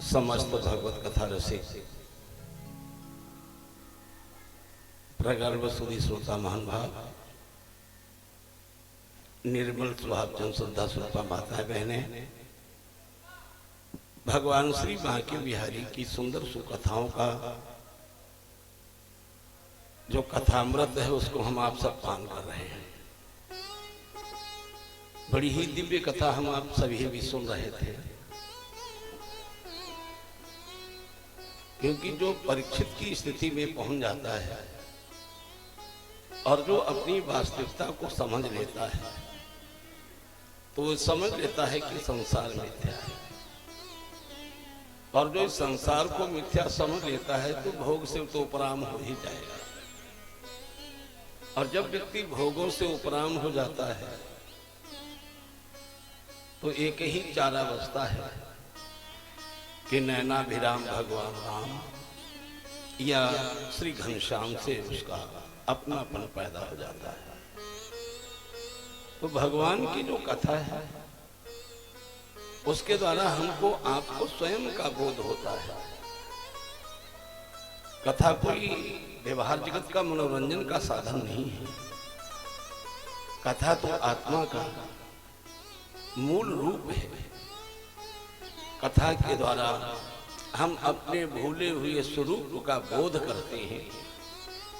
समस्त भगवत कथा रसिक प्रगल्भ सुधी श्रोता महानुभाव निर्मल स्वभाव जन श्रद्धा स्वरूपा माताएं बहनें, भगवान श्री बांके बिहारी की सुंदर सुकथाओं का जो कथामृत है उसको हम आप सब पान कर रहे हैं। बड़ी ही दिव्य कथा हम आप सभी भी सुन रहे थे, क्योंकि जो परीक्षित की स्थिति में पहुंच जाता है और जो अपनी वास्तविकता को समझ लेता है तो वो समझ लेता है कि संसार मिथ्या है, और जो इस संसार को मिथ्या समझ लेता है तो भोग से तो उपराम हो ही जाएगा। और जब व्यक्ति भोगों से उपराम हो जाता है तो एक ही चारा बचता है कि नैनाभिराम भगवान राम या श्री घनश्याम से उसका अपनापन पैदा हो जाता है। तो भगवान की जो कथा है उसके द्वारा हमको आपको स्वयं का बोध होता है। कथा कोई व्यवहार जगत का मनोरंजन का साधन नहीं है, कथा तो आत्मा का मूल रूप है। कथा के द्वारा हम अपने भूले हुए स्वरूप का बोध करते हैं।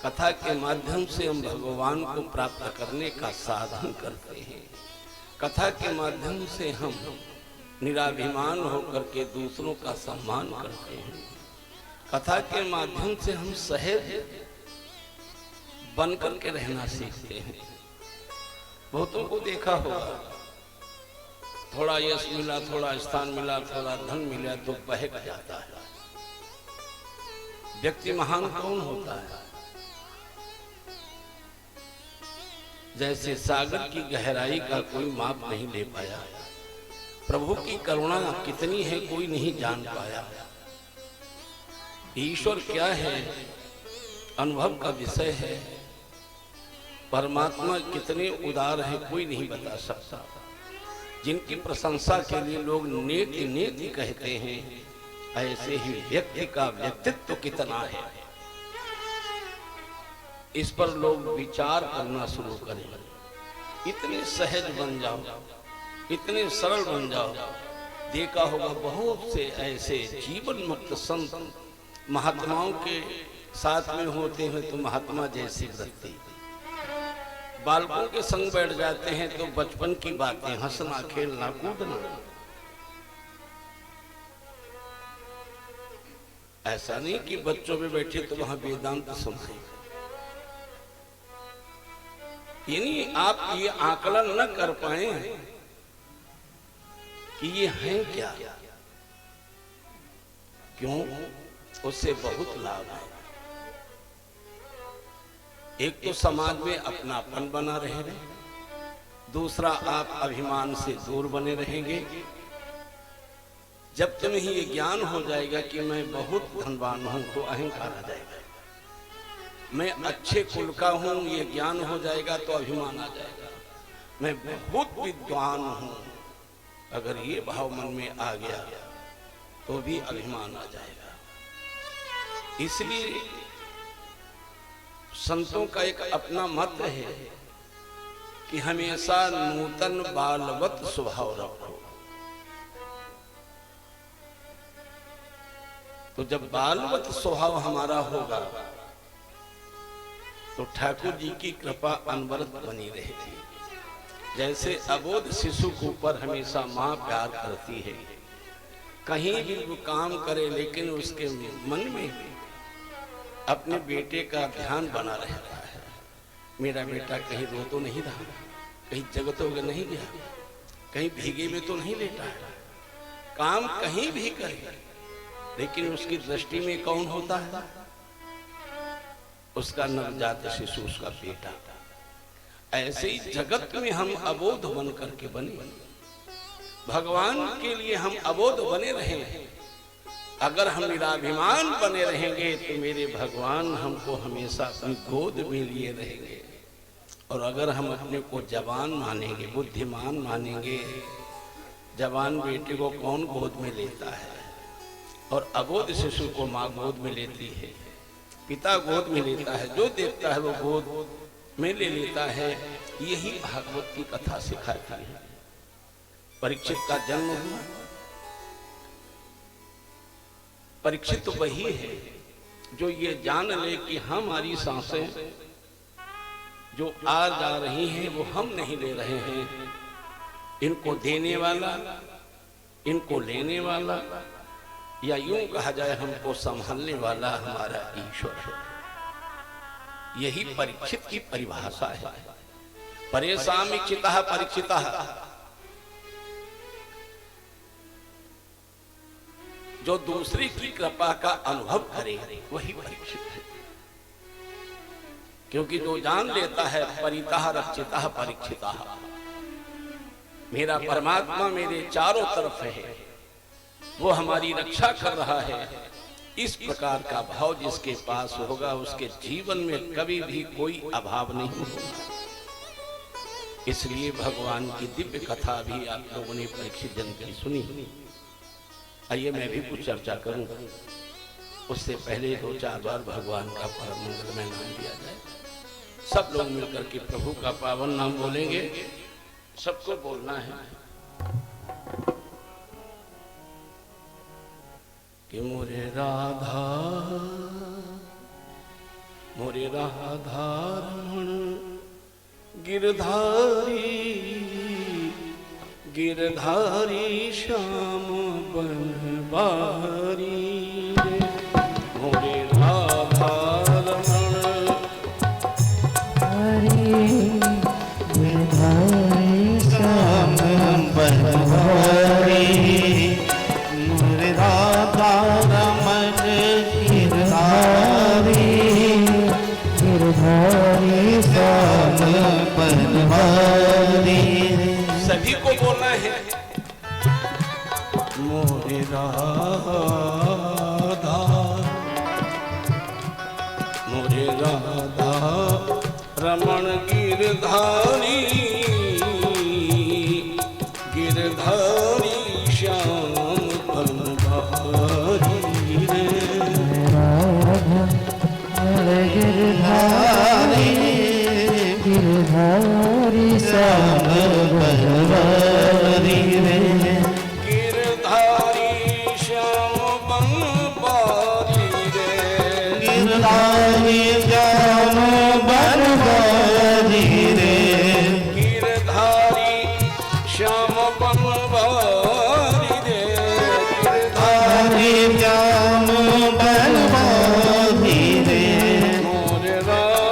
कथा के माध्यम से हम भगवान को प्राप्त करने का साधन करते हैं। कथा के माध्यम से हम निराभिमान होकर के दूसरों का सम्मान करते हैं। कथा के माध्यम से हम सहज बनकर के रहना सीखते हैं। बहुतों को देखा होगा, थोड़ा यश मिला, थोड़ा स्थान मिला, थोड़ा धन मिला तो बहक जाता है। व्यक्ति महान कौन होता है? जैसे सागर की गहराई का कोई माप नहीं ले पाया, प्रभु की करुणा कितनी है कोई नहीं जान पाया। ईश्वर क्या है अनुभव का विषय है, परमात्मा कितने उदार है कोई नहीं बता सकता। जिनकी प्रशंसा के लिए लोग नेति नेति कहते हैं, ऐसे ही व्यक्ति का व्यक्तित्व कितना है इस पर लोग विचार करना शुरू करें। इतने सहज बन जाओ, इतने सरल बन जाओ। देखा होगा बहुत से ऐसे जीवन मुक्त संत महात्माओं के साथ में होते हैं तो महात्मा जैसी वृत्ति, बालकों के संग बैठ जाते हैं तो बचपन की बातें, हंसना खेलना कूदना। ऐसा नहीं कि बच्चों में बैठे तो वहां वेदांत सुनाए। यानी आप ये आकलन न कर पाए कि ये है क्या, क्यों? उससे बहुत लाभ है। एक तो समाज में अपनापन बना रहेगा, दूसरा आप अभिमान से दूर बने रहेंगे। जब तुम्हें ये ज्ञान हो जाएगा कि मैं बहुत धनवान हूं तो अहंकार आ जाएगा। मैं अच्छे कुल का हूं ये ज्ञान हो जाएगा तो अभिमान आ जाएगा। मैं बहुत विद्वान हूं, अगर ये भाव मन में आ गया तो भी अभिमान आ जाएगा। इसलिए संतों का एक अपना मत है कि हमेशा नूतन बालवत स्वभाव रखो। तो जब बालवत स्वभाव हमारा होगा तो ठाकुर जी की कृपा अनवरत बनी रहेगी। जैसे अबोध शिशु के ऊपर हमेशा माँ प्यार करती है, कहीं भी वो काम करे लेकिन उसके मन में अपने बेटे का ध्यान बना रहता है। मेरा बेटा कहीं रो तो नहीं रहा, कहीं जगत हो नहीं गया, कहीं भीगे में तो नहीं लेटा है। काम कहीं भी करे लेकिन उसकी दृष्टि में कौन होता है? उसका नवजात शिशु, उसका बेटा। ऐसे ही जगत में हम अबोध बन करके बने, भगवान के लिए हम अबोध बने रहें। अगर हम निराभिमान बने रहेंगे तो मेरे भगवान हमको हमेशा अपनी गोद में लिए रहेंगे। और अगर हम अपने को जवान मानेंगे, बुद्धिमान मानेंगे, जवान बेटे को कौन गोद में लेता है? और अगोद शिशु को माँ गोद में लेती है, पिता गोद में लेता है, जो देखता है वो गोद में ले लेता है। यही भागवत की कथा सिखाती है। परीक्षित का जन्म हुआ। परीक्षित तो वही है जो ये जान ले कि हमारी सांसें जो आ जा रही हैं वो हम नहीं ले रहे हैं, इनको देने वाला, इनको लेने वाला, या यूं कहा जाए हमको संभालने वाला हमारा ईश्वर। यही परीक्षित की परिभाषा है। परेशामिक्षितः परीक्षितः, जो दूसरे की कृपा का अनुभव करे वही परीक्षित है। क्योंकि जो जान लेता है परितः रक्षितः परीक्षितः, मेरा परमात्मा मेरे चारों तरफ है, वो हमारी रक्षा कर रहा है, इस प्रकार का भाव जिसके पास होगा उसके जीवन में कभी भी कोई अभाव नहीं होगा। इसलिए भगवान की दिव्य कथा भी आप लोगों ने परीक्षित जन की सुनी। आइए मैं भी कुछ चर्चा करूं, उससे पहले 2-4 बार भगवान का परम मंगलमय नाम लिया जाए। सब लोग मिलकर के प्रभु का पावन नाम बोलेंगे। सबको बोलना है कि मोरे राधा रमण गिरधारी गिरधारी श्याम बनवारी रे। मोरे राधा रमण गिरधारी श्याम बनवारी, मोरे राधा रमण गिरधारी गिरधारी श्याम बनवारी। सभी को बोलना है मोरे राधा रमण गिरधारी गिरधारी श्याम बनवारी रे। गिरधारी गिरधारी श्याम बनवारी रे। गिरधारी श्याम बनवारी रे। गिरधारी श्याम बनवारी रे। गिरधारी श्याम बनवारी रे। गिरधारी श्याम बनवारी रे। मोरे राधा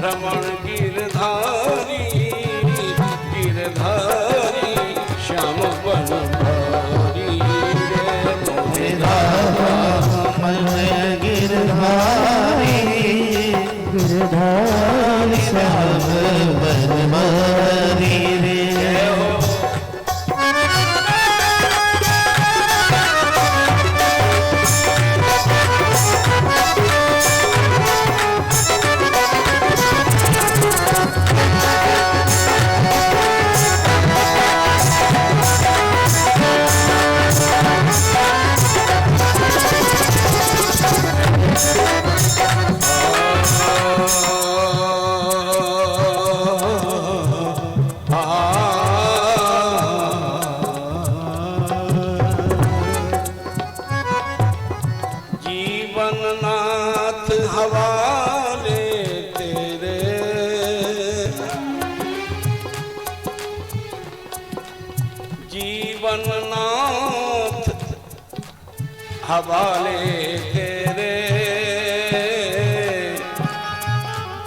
रमण गिरधारी गिरधारी श्याम बनवारी रे। मोरे रमण गिरधारी गिरधारी श्याम बनवारी रे। जीवननाथ हवाले तेरे, जीवननाथ हवाले तेरे,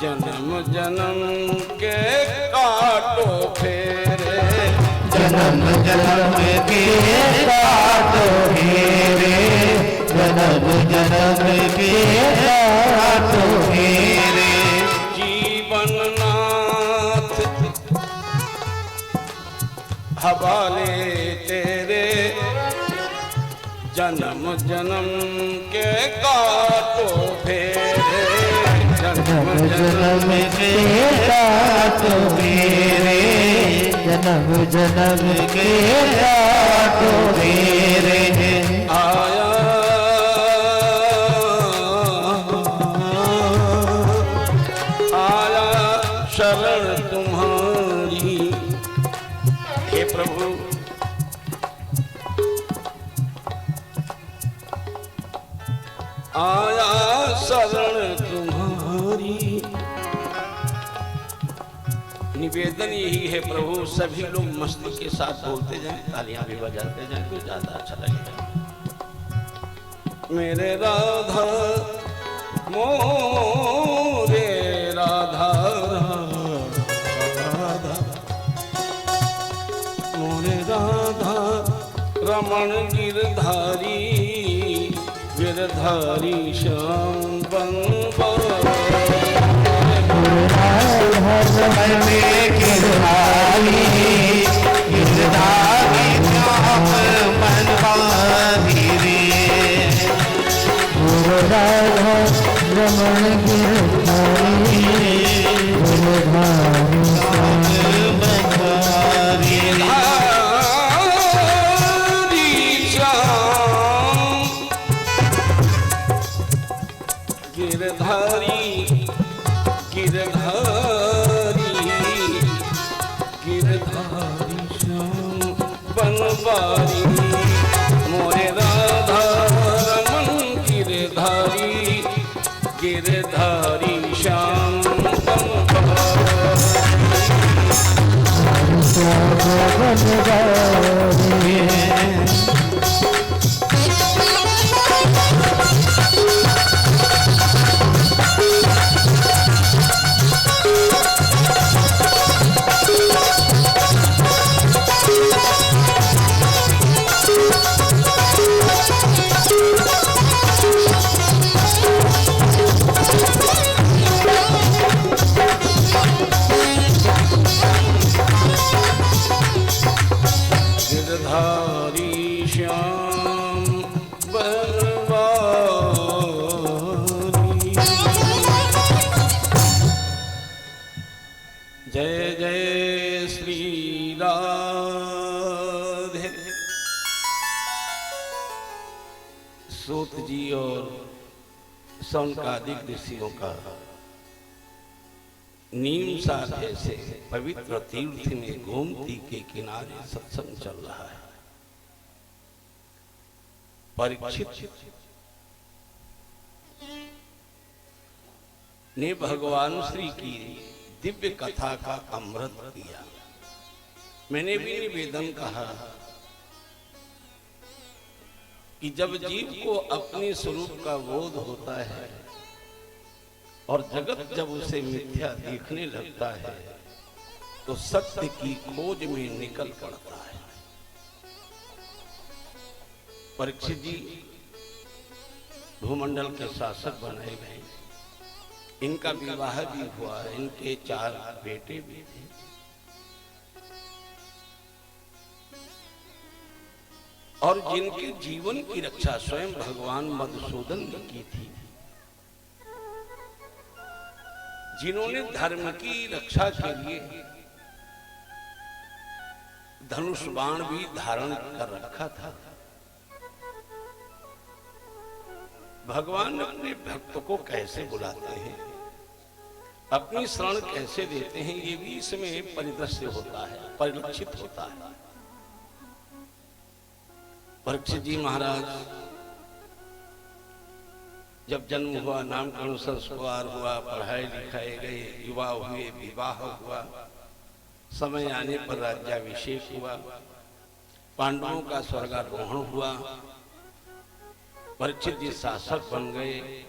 जन्म जन्म के काटो फेरे। जन्म जन्म के काटो फेरे, जन्म जन्म के काटो फेरे। जीवननाथ हवाले तेरे, जन्म जन्म के काटो फेरे। जन्म जन्म के काटो फेरे, जन्म जन्म के काटो मेरे आया आया शरण तुम्हारी। हे प्रभु आया शरण तुम्हारी। निवेदन यही है प्रभु, सभी लोग मस्ती के साथ बोलते जाएं, तालियां भी बजाते जाएं तो ज्यादा अच्छा लगेगा। मेरे राधा मोरे राधा राधा मोरे राधा रमण गिरधारी गिरधारी श्याम रमण गिरधारी गिरधारी गिरधारी गिरधारी श्याम बनवारी। मोरे राधा रमन गिरधारी गिरधारी श्याम बनवारी। गिरधारी श्याम बनवारी। जय जय श्री राधे। सूत जी और सौनकादिक ऋषियों का नीम साथ ऐसे पवित्र तीर्थ में गोमती के किनारे सत्संग चल रहा है। परीक्षित ने भगवान श्री की दिव्य कथा का अमृत पिया। मैंने भी निवेदन कहा कि जब जीव को अपने स्वरूप का बोध होता है और जगत जब उसे मिथ्या देखने लगता है तो सत्य की खोज में निकल पड़ता है। परीक्षित जी भूमंडल के शासक बनाए गए, इनका विवाह भी हुआ, इनके 4 बेटे भी थे। और जिनके जीवन की रक्षा स्वयं भगवान मधुसूदन ने की थी, जिन्होंने धर्म की रक्षा के लिए धनुष बाण भी धारण कर रखा था। भगवान अपने भक्त को कैसे बुलाते हैं, अपनी शरण कैसे देते हैं, ये भी इसमें परिदृश्य होता है, परिलक्षित होता है। परीक्षित जी महाराज जब जन्म हुआ, नामकरण संस्कार हुआ, पढ़ाई लिखाए गए, युवा हुए, विवाह हुआ, समय आने पर राज्याभिषेक हुआ, पांडवों का स्वर्गारोहण हुआ, परीक्षित जी शासक बन गए,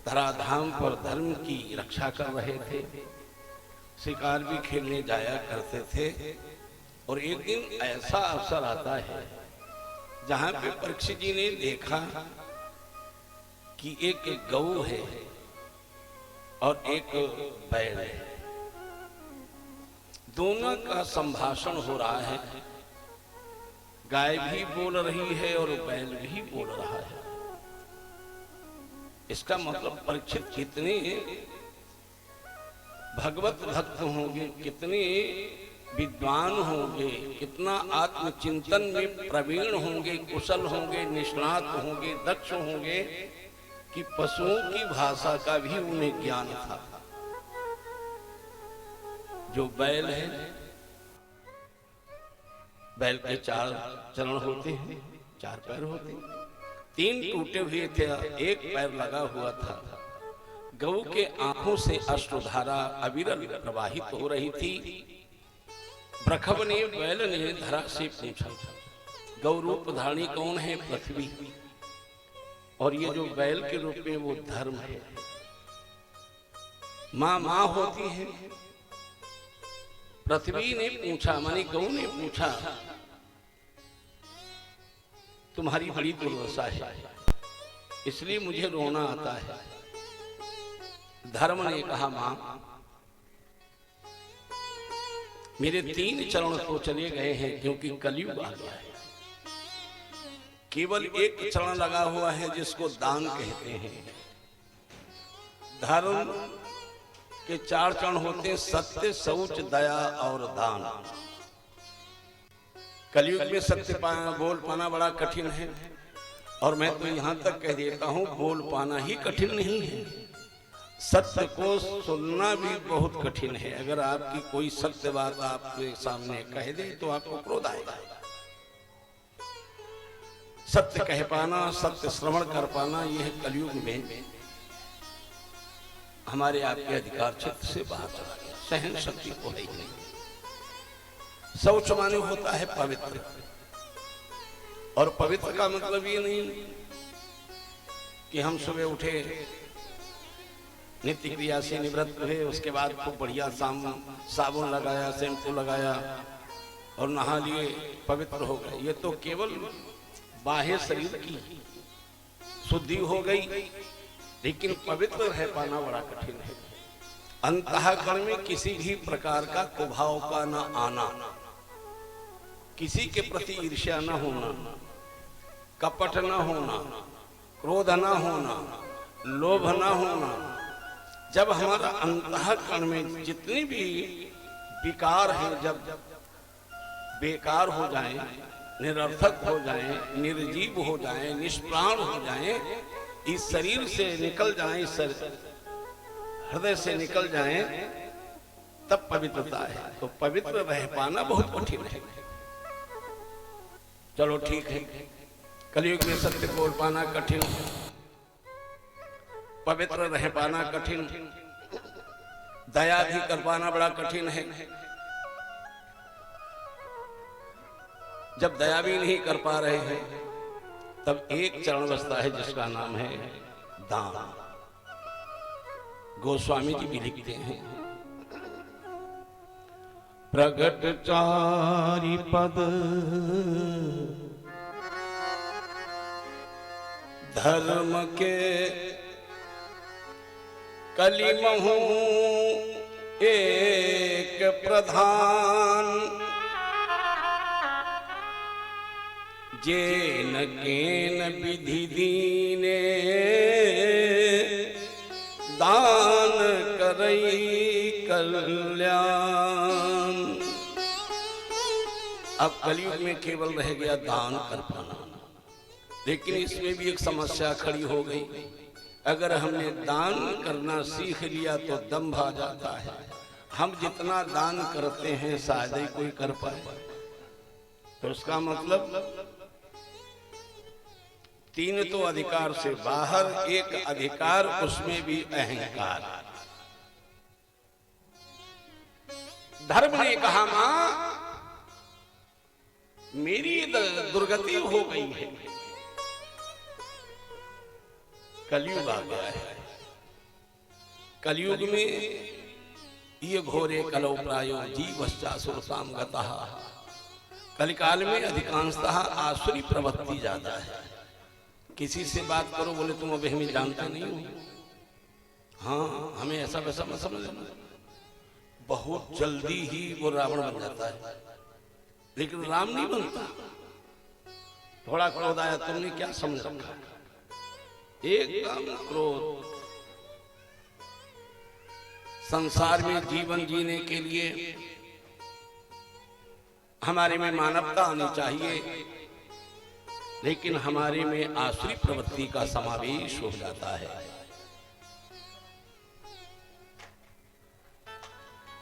धराधाम पर धर्म की रक्षा कर रहे थे, शिकार भी खेलने जाया करते थे। और एक दिन ऐसा अवसर आता है जहां पे परीक्षित जी ने देखा कि एक गऊ है और एक बैल है, दोनों का संभाषण हो रहा है। गाय भी बोल रही है और बैल भी बोल रहा है। इसका मतलब परीक्षित कितने भगवत भक्त होंगे, कितने विद्वान होंगे, कितना आत्मचिंतन में प्रवीण होंगे, कुशल होंगे, निष्णात होंगे, दक्ष होंगे कि पशुओं की भाषा का भी उन्हें ज्ञान था। जो बैल है, बैल के 4 चरण होते हैं, 4 पैर होते हैं, 3 टूटे हुए थे, एक पैर लगा हुआ था। गौ के आंखों से अश्रुधारा अविरल प्रवाहित हो रही थी। प्रखव ने, बैल ने धरा से पूछा, गौ रूप धारणी कौन है? पृथ्वी। और ये जो बैल के रूप में वो धर्म है। माँ होती है। पृथ्वी ने पूछा, मानी गौ ने पूछा, तुम्हारी बड़ी दुर्दशा है, इसलिए मुझे रोना आता है। धर्म ने कहा, मां मेरे 3 चरण तो चले गए हैं, क्योंकि कलयुग आ गया है। केवल एक चरण लगा हुआ है जिसको दान कहते हैं। धर्म के 4 चरण होते हैं, सत्य, शौच, दया और दान। कलयुग में सत्य बोल पाना बड़ा कठिन है, और मैं तो यहां तक कह देता हूं, बोल पाना ही कठिन नहीं है, सत्य को सुनना भी बहुत कठिन है। अगर आपकी कोई सत्य बात आपके सामने कह दे तो आपको क्रोध आएगा। सत्य कह पाना, सत्य श्रवण कर पाना, यह कलयुग में हमारे आपके अधिकार क्षेत्र से बाहर चला गया। सहन शक्ति को है ही नहीं। शौच माने होता है पवित्र, और पवित्र का मतलब ये नहीं कि हम सुबह उठे, नित्य क्रिया से निवृत्त हुए, उसके बाद खूब बढ़िया साबुन लगाया, शैम्पू लगाया और नहा लिए, पवित्र हो गए। ये तो केवल बाह्य शरीर की शुद्धि हो गई, लेकिन पवित्र रह पाना बड़ा कठिन है। अंतःकरण में किसी भी प्रकार का कुभाव का न आना, किसी के प्रति ईर्ष्या न होना, कपट न होना, क्रोध न होना, लोभ न होना। जब हमारा अंतःकरण में जितनी भी विकार हैं, जब बेकार हो जाएं, निरर्थक हो जाएं, निर्जीव हो जाएं, निष्प्राण हो जाएं, इस शरीर से निकल जाएं, इस हृदय से निकल जाएं, तब पवित्रता है। तो पवित्र रह पाना बहुत कठिन है। चलो ठीक है, कलयुग में सत्य बोल पाना कठिन, पवित्र रह पाना कठिन, दया भी कर पाना बड़ा कठिन है। जब दया भी नहीं कर पा रहे हैं, तब एक चरण बचता है जिसका नाम है दान। गोस्वामी जी भी लिखते हैं, प्रगट 4 पद धर्म के कलिमहु एक प्रधान, जेन केन विधि दीने दान करई कल्याण। अब कलयुग में केवल रह गया दान कर पाना, लेकिन इसमें भी एक समस्या खड़ी हो गई। अगर हमने दान करना सीख लिया तो दंभ आ जाता है। हम जितना दान करते हैं शायद ही कोई कर पाए, तो उसका मतलब 3 तो अधिकार से बाहर, एक अधिकार, उसमें भी अहंकार। धर्म ने कहा, मां मेरी दुर्गति हो गई है, कलयुग आ गया है। कलयुग में ये घोरे कलौ प्रायो जीवश्चासुरताम गतः। कलिकाल में अधिकांशतः आसुरी प्रवृत्ति ज्यादा है। किसी से बात करो, बोले तुम अभी हमें जानते नहीं हो, हाँ हमें ऐसा वैसा मत समझना। बहुत जल्दी ही वो रावण बन जाता है, लेकिन राम नहीं बनता। थोड़ा क्रोध आया, तुमने क्या समझ रखा, एकदम क्रोध। संसार में जीवन जीने के लिए हमारे में मानवता आनी चाहिए, लेकिन हमारे में आसुरी प्रवृत्ति का समावेश हो जाता है।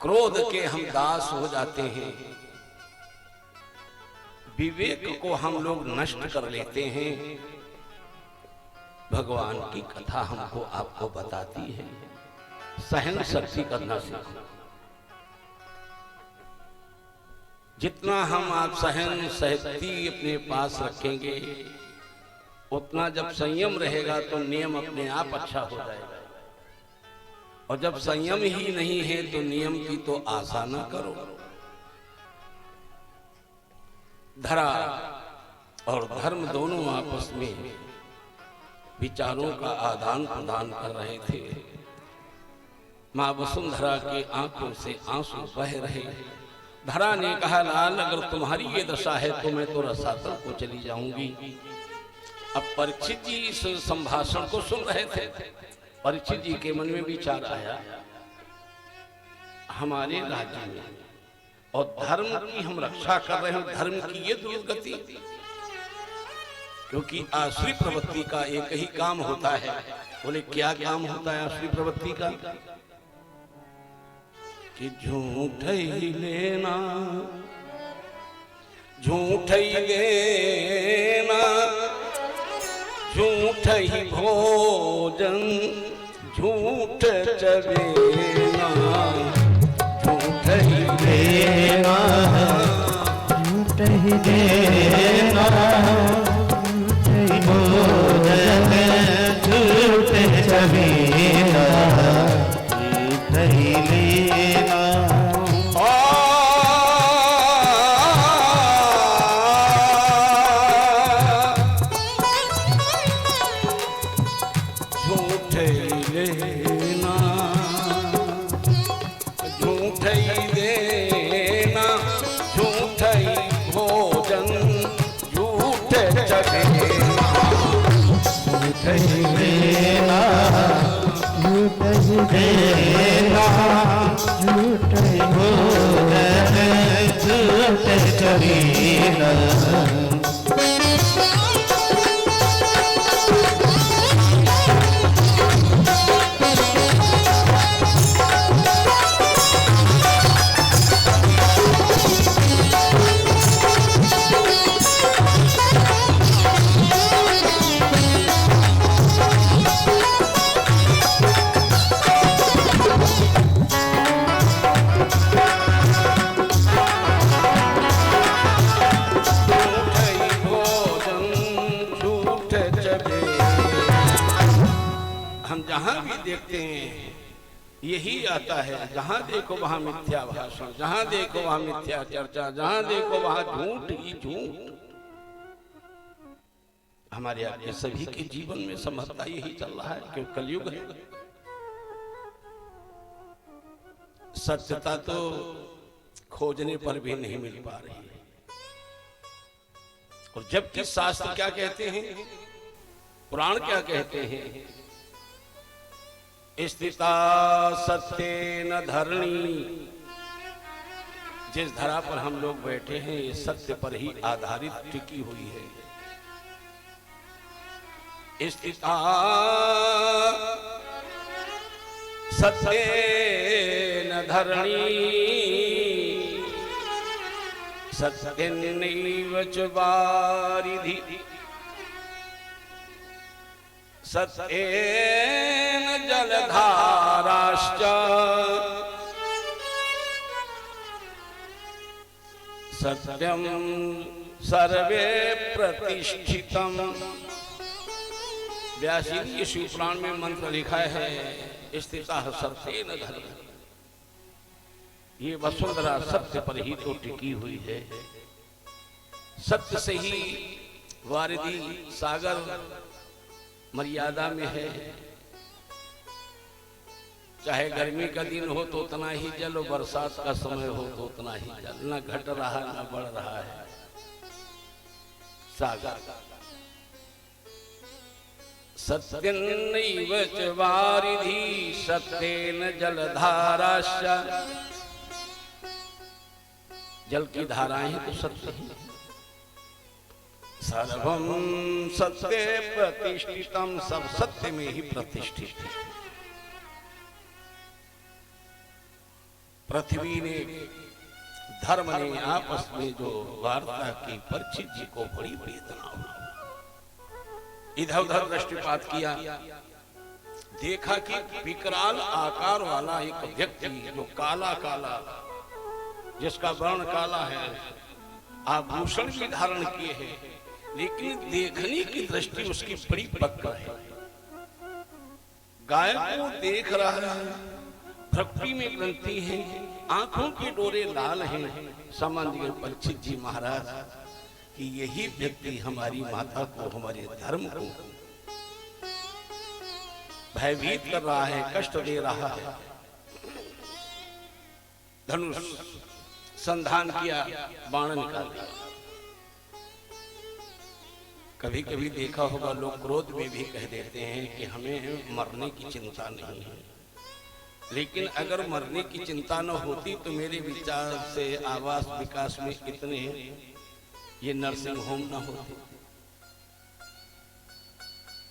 क्रोध के हम दास हो जाते हैं, विवेक को हम लोग नष्ट कर लेते हैं। भगवान की कथा हमको आपको बताती है, सहन शक्ति करना सीखो। जितना हम आप सहन शक्ति अपने पास रखेंगे, उतना जब संयम रहेगा तो नियम अपने आप अच्छा हो जाएगा। और जब संयम ही नहीं है तो नियम की तो आशा न करो। धरा और धर्म दोनों आपस में विचारों का आदान प्रदान कर रहे थे। मां वसुंधरा के आंखों से आंसू बह रहे। धरा ने कहा, लाल अगर तुम्हारी ये दशा है तो मैं तो रसातल को चली जाऊंगी। अब परीक्षित जी इस संभाषण को सुन रहे थे। परीक्षित जी के मन में विचार आया, हमारे राज्य में और धर्म की हम रक्षा कर रहे हैं, धर्म की ये दुर्गति, क्योंकि आसुरी प्रवृत्ति का एक ही काम होता है। बोले क्या काम होता है आसुरी प्रवृत्ति का? कि झूठ ही लेना, झूठ ही लेना, झूठ ही भोजन, झूठ चबेना, झूठ ही लेना, झूठ ही देना, झूठ ही भोजन, झूठ चबेना, झूठ ही लेना। झूठ ही लेना, झूठ ही देना, झूठ ही भोजन, झूठ चबेना, झूठ ही लेना, झूठ ही देना, झूठ ही भोजन, झूठ चबेना। जहां भी देखते हैं यही आता है। जहां देखो वहां मिथ्या भाषण, जहां देखो वहां मिथ्या चर्चा, जहां देखो वहां झूठ ही झूठ। हमारे आपके सभी के जीवन में संभवतः यही चल रहा है, क्योंकि कलयुग है। सत्यता तो खोजने पर भी नहीं मिल पा रही है। और जबकि शास्त्र क्या कहते हैं, पुराण क्या कहते हैं, स्थिता सत्येन धरणी। जिस धरा पर हम लोग बैठे हैं ये सत्य पर ही आधारित टिकी हुई है। स्थिता सत्येन धरणी, सत्येनैव च वारिधि, सत्येन जलधाराश्च, सत्यम सर्वे प्रतिष्ठितम। व्यास जी ने शिव पुराण में मंत्र लिखा है, स्थिता सत्येन धरणी। ये वसुंधरा सत्य पर ही तो टिकी हुई है। सत्य से ही वारिधि सागर मर्यादा में है। चाहे गर्मी का दिन हो तो उतना ही जल, और बरसात का समय हो तो उतना ही जल, न घट रहा न बढ़ रहा है सागर। सत्येनैव च वारिधि, सत्येन जलधाराश्च, जल की धाराएं हैं तो सत्य ही। सर्वम सत्य प्रतिष्ठितम, सब सत्य में ही प्रतिष्ठित है। पृथ्वी ने, धर्म ने आपस में जो वार्ता की, परीक्षित जी को बड़ी बड़ी तनाव, इधर उधर दृष्टिपात किया, देखा कि विकराल आकार वाला एक व्यक्ति जो काला काला, जिसका वर्ण काला है, आभूषण भी धारण किए हैं, लेकिन देखने की दृष्टि उसकी बड़ी वक्र है। गाय को देख रहा है, भ्रकुटी में ग्रंथि है, आंखों के डोरे लाल हैं। समझ गए परीक्षित जी महाराज कि यही व्यक्ति हमारी माता को, हमारे धर्म को भयभीत कर रहा है, कष्ट दे रहा है। धनुष संधान किया, बाण निकाल दिया। कभी कभी देखा होगा लोग क्रोध में भी कह देते हैं कि हमें मरने की चिंता नहीं है, लेकिन अगर मरने की चिंता न होती तो मेरे विचार से आवास विकास में इतने ये नर्सिंग होम न होते।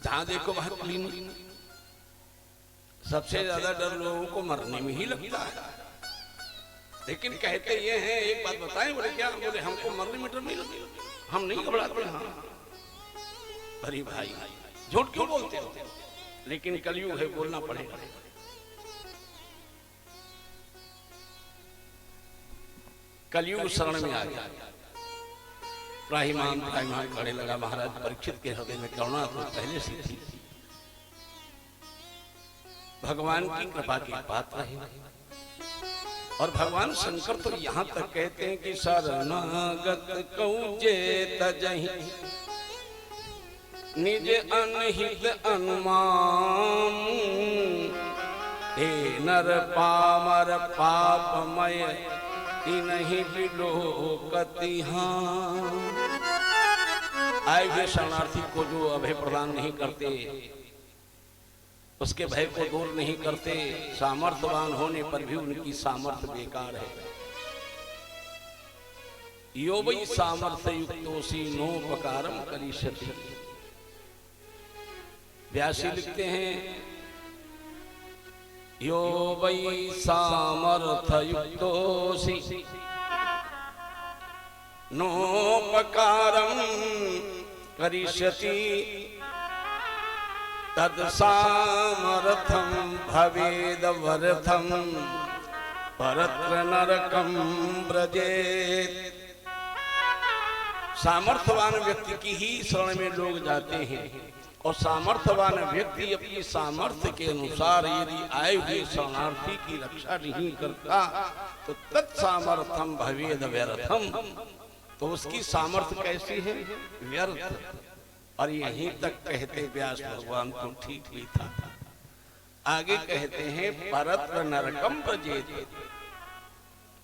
जहां देखो वहां क्लिनिक। सबसे ज्यादा डर लोगों को मरने में ही लगता है, लेकिन कहते ये हैं, एक बात बताएं, बोले क्या? बोले हमको मरने में डर नहीं लगता, हम नहीं घबराते। हाँ अरे भाई झूठ क्यों बोलते हो? लेकिन कलयुग है, बोलना पड़ेगा। कलयुग शरण में आ गया। त्राहिमाम खड़े लगा। महाराज परीक्षित के हृदय में करुणा तो पहले से थी, भगवान की कृपा की पात्र है। और भगवान शंकर तो यहाँ तक कहते हैं कि शरणागत कौजे तजहि निज अनहित अनुमान, हे नर पामर पापमय नहीं बिलोकति। आए हुए शरणार्थी को जो अभय प्रदान नहीं करते, उसके भय को दूर नहीं करते, सामर्थ्यवान होने पर भी उनकी सामर्थ्य बेकार है। यो वै सामर्थ्य युक्तोसी नोपकारम करिष्यति। व्यासी लिखते हैं, यो वै सामर्थ्य युक्तोसी नोपकारम करिष्यति, तद सामर्थ्यम भवेद वर्थम परत्र नरकम व्रजेत। सामर्थ्यवान व्यक्ति की ही शरण में लोग जाते हैं, और सामर्थ्यवान व्यक्ति अपनी सामर्थ्य के अनुसार यदि आए हुए शरणार्थी की रक्षा नहीं करता तो तत्सामर्थ्यम भवेद व्यर्थम, तो उसकी सामर्थ्य कैसी है? व्यर्थ। और यहीं तक कहते व्यास भगवान तो ठीक ही था। आगे कहते हैं परत्र नरकम व्रजेत,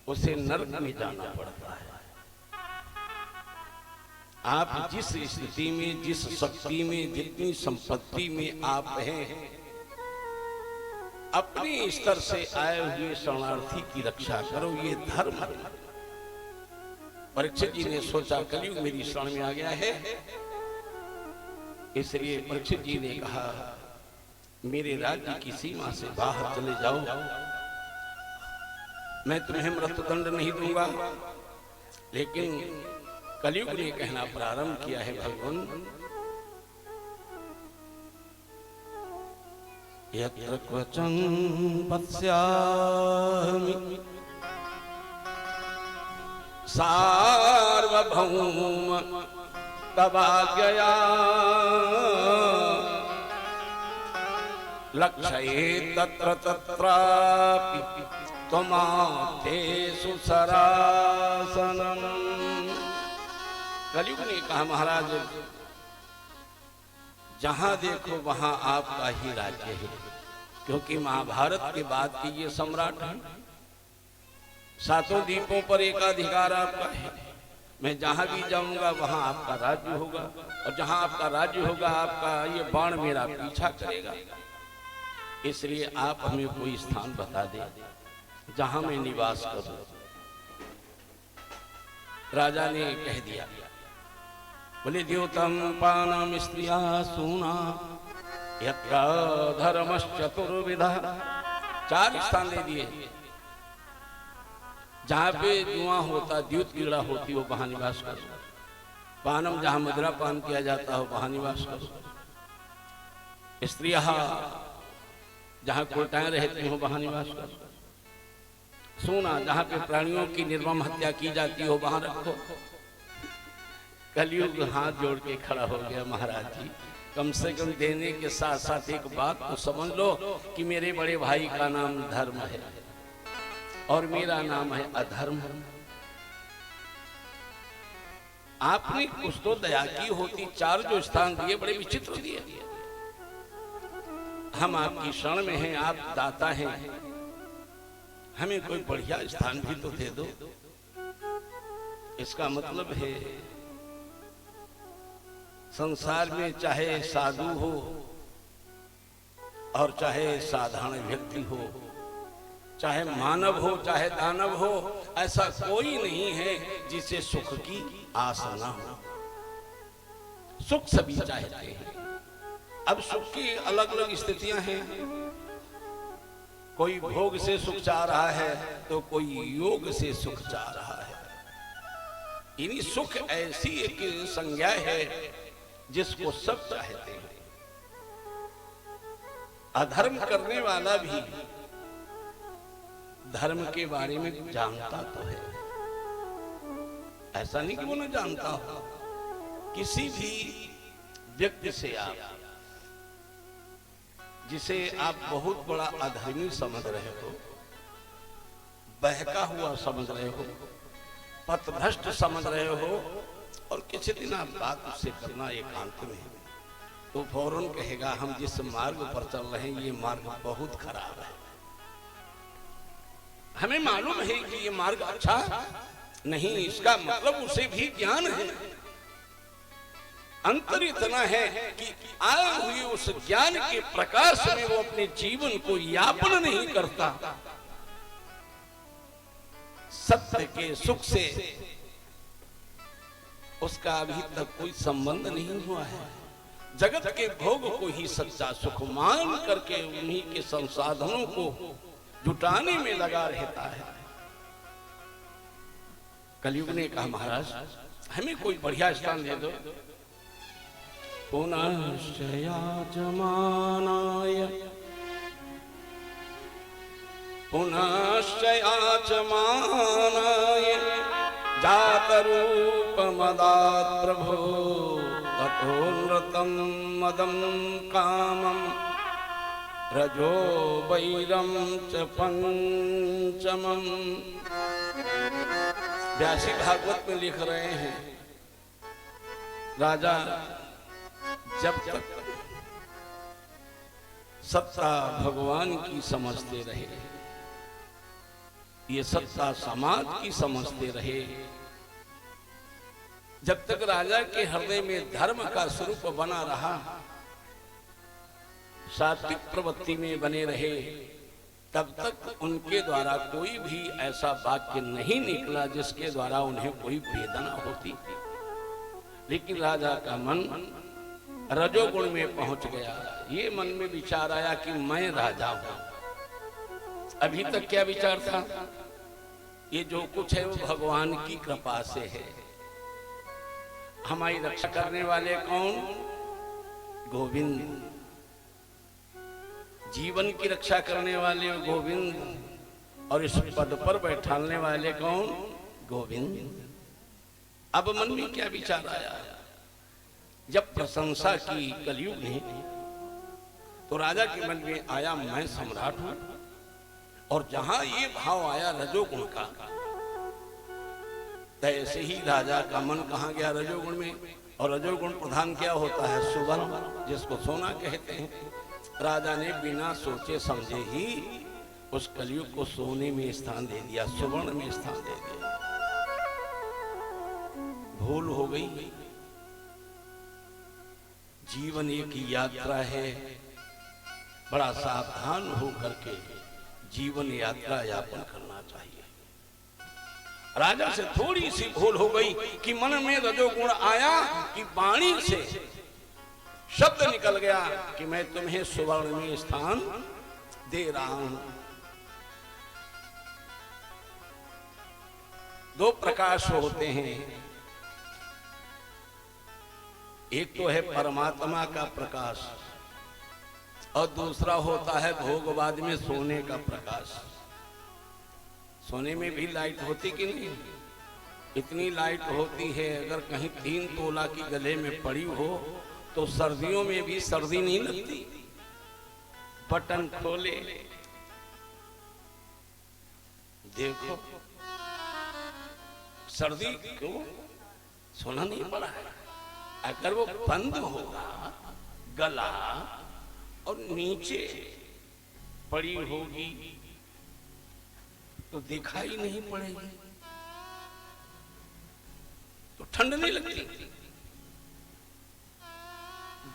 उसे नरक में जाना पड़ता है। आप जिस स्थिति में, जिस शक्ति में, जितनी संपत्ति में आप हैं, अपने स्तर से आए हुए शरणार्थी की रक्षा करो, ये धर्म है। परीक्षित जी ने सोचा कलयुग मेरी शरण में आ गया है, इसलिए परीक्षित जी ने कहा मेरे राज्य की सीमा से बाहर चले जाओ, मैं तुम्हें मृत्युदंड नहीं दूंगा। लेकिन कलयुग ने कहना प्रारंभ किया है, भगवान यत्र क्वचन पश्यामि सार्वभौम तवाज्ञया लक्ष्ये तत्र तत्रापि त्वमातेषु सरासनम्। कलयुग ने कहा महाराज जहां देखो वहां आपका ही राज्य है, क्योंकि महाभारत के बाद की ये सम्राट है। सातों द्वीपों पर एकाधिकार आपका है। मैं जहां भी जाऊंगा वहां आपका राज्य होगा, और जहां आपका राज्य होगा आपका ये बाण मेरा पीछा करेगा। इसलिए आप हमें कोई स्थान बता दें जहां मैं निवास करूं। राजा ने कह दिया, बोले द्योतम पानम स्त्रिया सूना यत्र धर्मश्चतुर्विधा। 4 स्थान दे दिए, जहां पे जुआ होता, द्यूत क्रीड़ा होती हो वहां निवास करो। पानम जहां मदिरा पान किया जाता हो वहां निवास करो। स्त्रिया जहां कोटाएं रहती हो वहां निवास करो। सोना जहां पे प्राणियों की निर्मम हत्या की जाती हो वहां रखो। कलयुग हाथ जोड़ के खड़ा हो गया, महाराज जी कम से कम देने के साथ साथ एक बात तो समझ लो कि मेरे बड़े भाई का नाम धर्म है और मेरा नाम है अधर्म। आपने कुछ तो दया की होती। 4 जो स्थान दिए बड़े विचित्र दिए। हम आपकी शरण में हैं, आप दाता हैं, हमें कोई बढ़िया स्थान भी तो दे दो। इसका मतलब है संसार में चाहे साधु हो और चाहे साधारण व्यक्ति हो, चाहे मानव हो चाहे दानव हो, ऐसा कोई नहीं है जिसे सुख की आस न हो। सुख सभी चाहते हैं। अब सुख की अलग अलग स्थितियां हैं। कोई भोग से सुख चाह रहा है तो कोई योग से सुख चाह रहा है। यानी सुख ऐसी एक संज्ञा है जिसको सब चाहते हैं। अधर्म करने वाला भी धर्म के बारे में जानता तो है, ऐसा नहीं कि वो न जानता हो। किसी भी व्यक्ति से आप जिसे आप बहुत बड़ा अधर्मी समझ रहे हो, बहका हुआ समझ रहे हो, पथभ्रष्ट समझ रहे हो, और किसी दिन आप बात उससे करना एकांत में, तो फौरन कहेगा हम जिस मार्ग पर चल रहे हैं ये मार्ग बहुत खराब है। हमें मालूम है कि ये मार्ग अच्छा नहीं, इसका मतलब उसे भी ज्ञान है। अंतर इतना है कि आए हुए उस ज्ञान के प्रकाश में वो अपने जीवन को यापन नहीं करता। सत्य के सुख से उसका अभी तक कोई संबंध नहीं हुआ है। जगत के भोग को ही सच्चा सुख मान करके उन्हीं के संसाधनों को जुटाने में लगा रहता है। कलयुग ने कहा महाराज हमें कोई बढ़िया स्थान दे दो। पुनश्चयाचमानाय जातरूपमदात् प्रभो ततो नृतं मदं कामं रजो वैरं च पंचमम्। व्यासी भागवत में लिख रहे हैं, राजा जब तक सत्ता भगवान की समझते रहे, ये सत्ता समाज की समझते रहे, जब तक राजा के हृदय में धर्म का स्वरूप बना रहा, सात्विक प्रवृत्ति में बने रहे, तब तक उनके द्वारा कोई भी ऐसा वाक्य नहीं निकला जिसके द्वारा उन्हें कोई वेदना होती। लेकिन राजा का मन रजोगुण में पहुंच गया। ये मन में विचार आया कि मैं राजा हूं। अभी तक क्या विचार था? ये जो कुछ है वो भगवान की कृपा से है। हमारी रक्षा करने वाले कौन? गोविंद। जीवन की रक्षा करने वाले गोविंद, और इस पद पर बैठाने वाले कौन? गोविंद। अब मन में क्या विचार आया? जब प्रशंसा की कलयुग ने, तो राजा के मन में आया मैं सम्राट हूं। और जहां ये भाव आया रजोगुण का, ऐसे ही राजा का मन कहां गया? रजोगुण में। और रजोगुण प्रधान क्या होता है? सुवर्ण, जिसको सोना कहते हैं। राजा ने बिना सोचे समझे ही उस कलयुग को सोने में स्थान दे दिया, सुवर्ण में स्थान दे दिया। भूल हो गई। जीवन एक यात्रा है, बड़ा सावधान होकर के जीवन यात्रा यापन करना चाहिए। राजा से थोड़ी सी भूल हो गई कि मन में रजोगुण आया कि वाणी से शब्द निकल गया कि मैं तुम्हें सुवर्ण में स्थान दे रहा हूं। दो प्रकाश होते हैं, एक तो है परमात्मा का प्रकाश और दूसरा होता है भोगवाद में सोने का प्रकाश। सोने में भी लाइट होती कि नहीं? इतनी लाइट होती है, अगर कहीं 3 तोला की गले में पड़ी हो तो सर्दियों में भी सर्दी नहीं लगती। बटन खोले देखो, सर्दी क्यों? सोना नहीं पड़ा है। अगर वो बंद होगा गला और नीचे पड़ी होगी तो दिखाई नहीं पड़ेगी, तो ठंड नहीं लगती।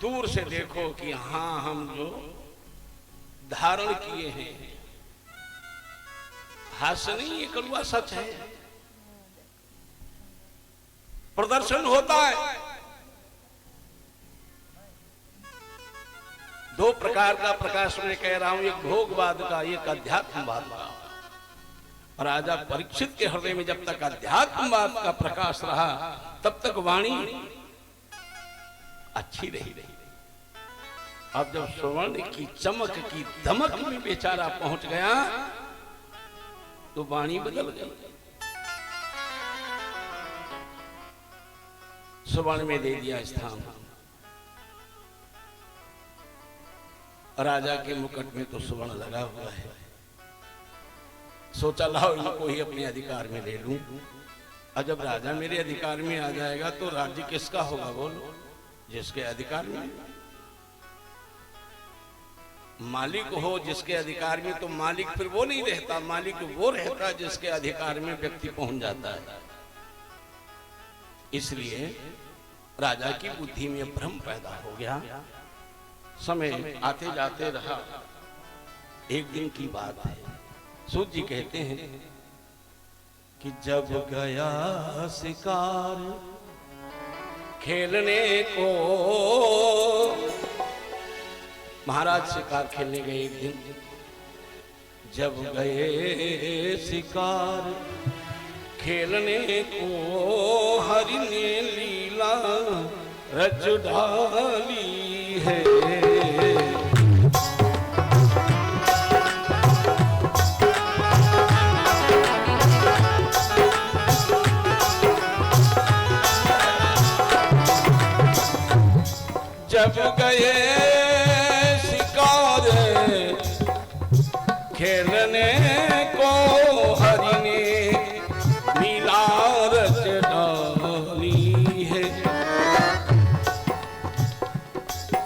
दूर से देखो कि हां हम जो धारण किए हैं, हास्य नहीं, ये कड़वा सच है। प्रदर्शन होता है। दो प्रकार का प्रकाश मैं कह रहा हूं, एक भोगवाद का, एक अध्यात्मवाद का। राजा परीक्षित के हृदय में जब तक अध्यात्मवाद का प्रकाश रहा तब तक वाणी अच्छी रही। अब जब स्वर्ण की चमक की दमक में बेचारा पहुंच गया तो वाणी बदल गई। स्वर्ण में दे दिया स्थान। राजा के मुकुट में तो स्वर्ण लगा हुआ है। सोचा लाओ इनको ही अपने अधिकार में ले लूं। और जब राजा मेरे अधिकार में आ जाएगा तो राज्य किसका होगा? बोलो, जिसके अधिकार में। मालिक हो जिसके अधिकार में तो मालिक फिर वो नहीं रहता, मालिक वो रहता जिसके अधिकार में व्यक्ति पहुंच जाता है। इसलिए राजा की बुद्धि में भ्रम पैदा हो गया। समय आते जाते रहा। एक दिन की बात है, सूत जी कहते हैं कि जब गया शिकार खेलने को, महाराज शिकार खेलने गए एक दिन। जब गए शिकार खेलने को, हरि ने लीला रच डाली है। जब गए शिकार खेलने को, हरि ने लीला रच डाली है।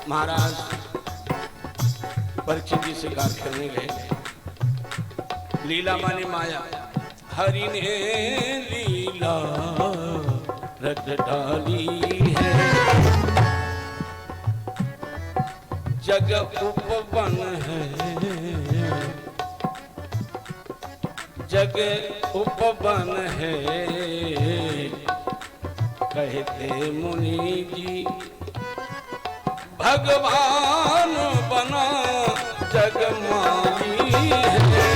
महाराज परीक्षित जी शिकार खेलने गए। लीला माने माया। हरि ने लीला रच डाली है। जग उपवन है, जग उपवन है, कहते मुनि जी भगवान बना जग माली है।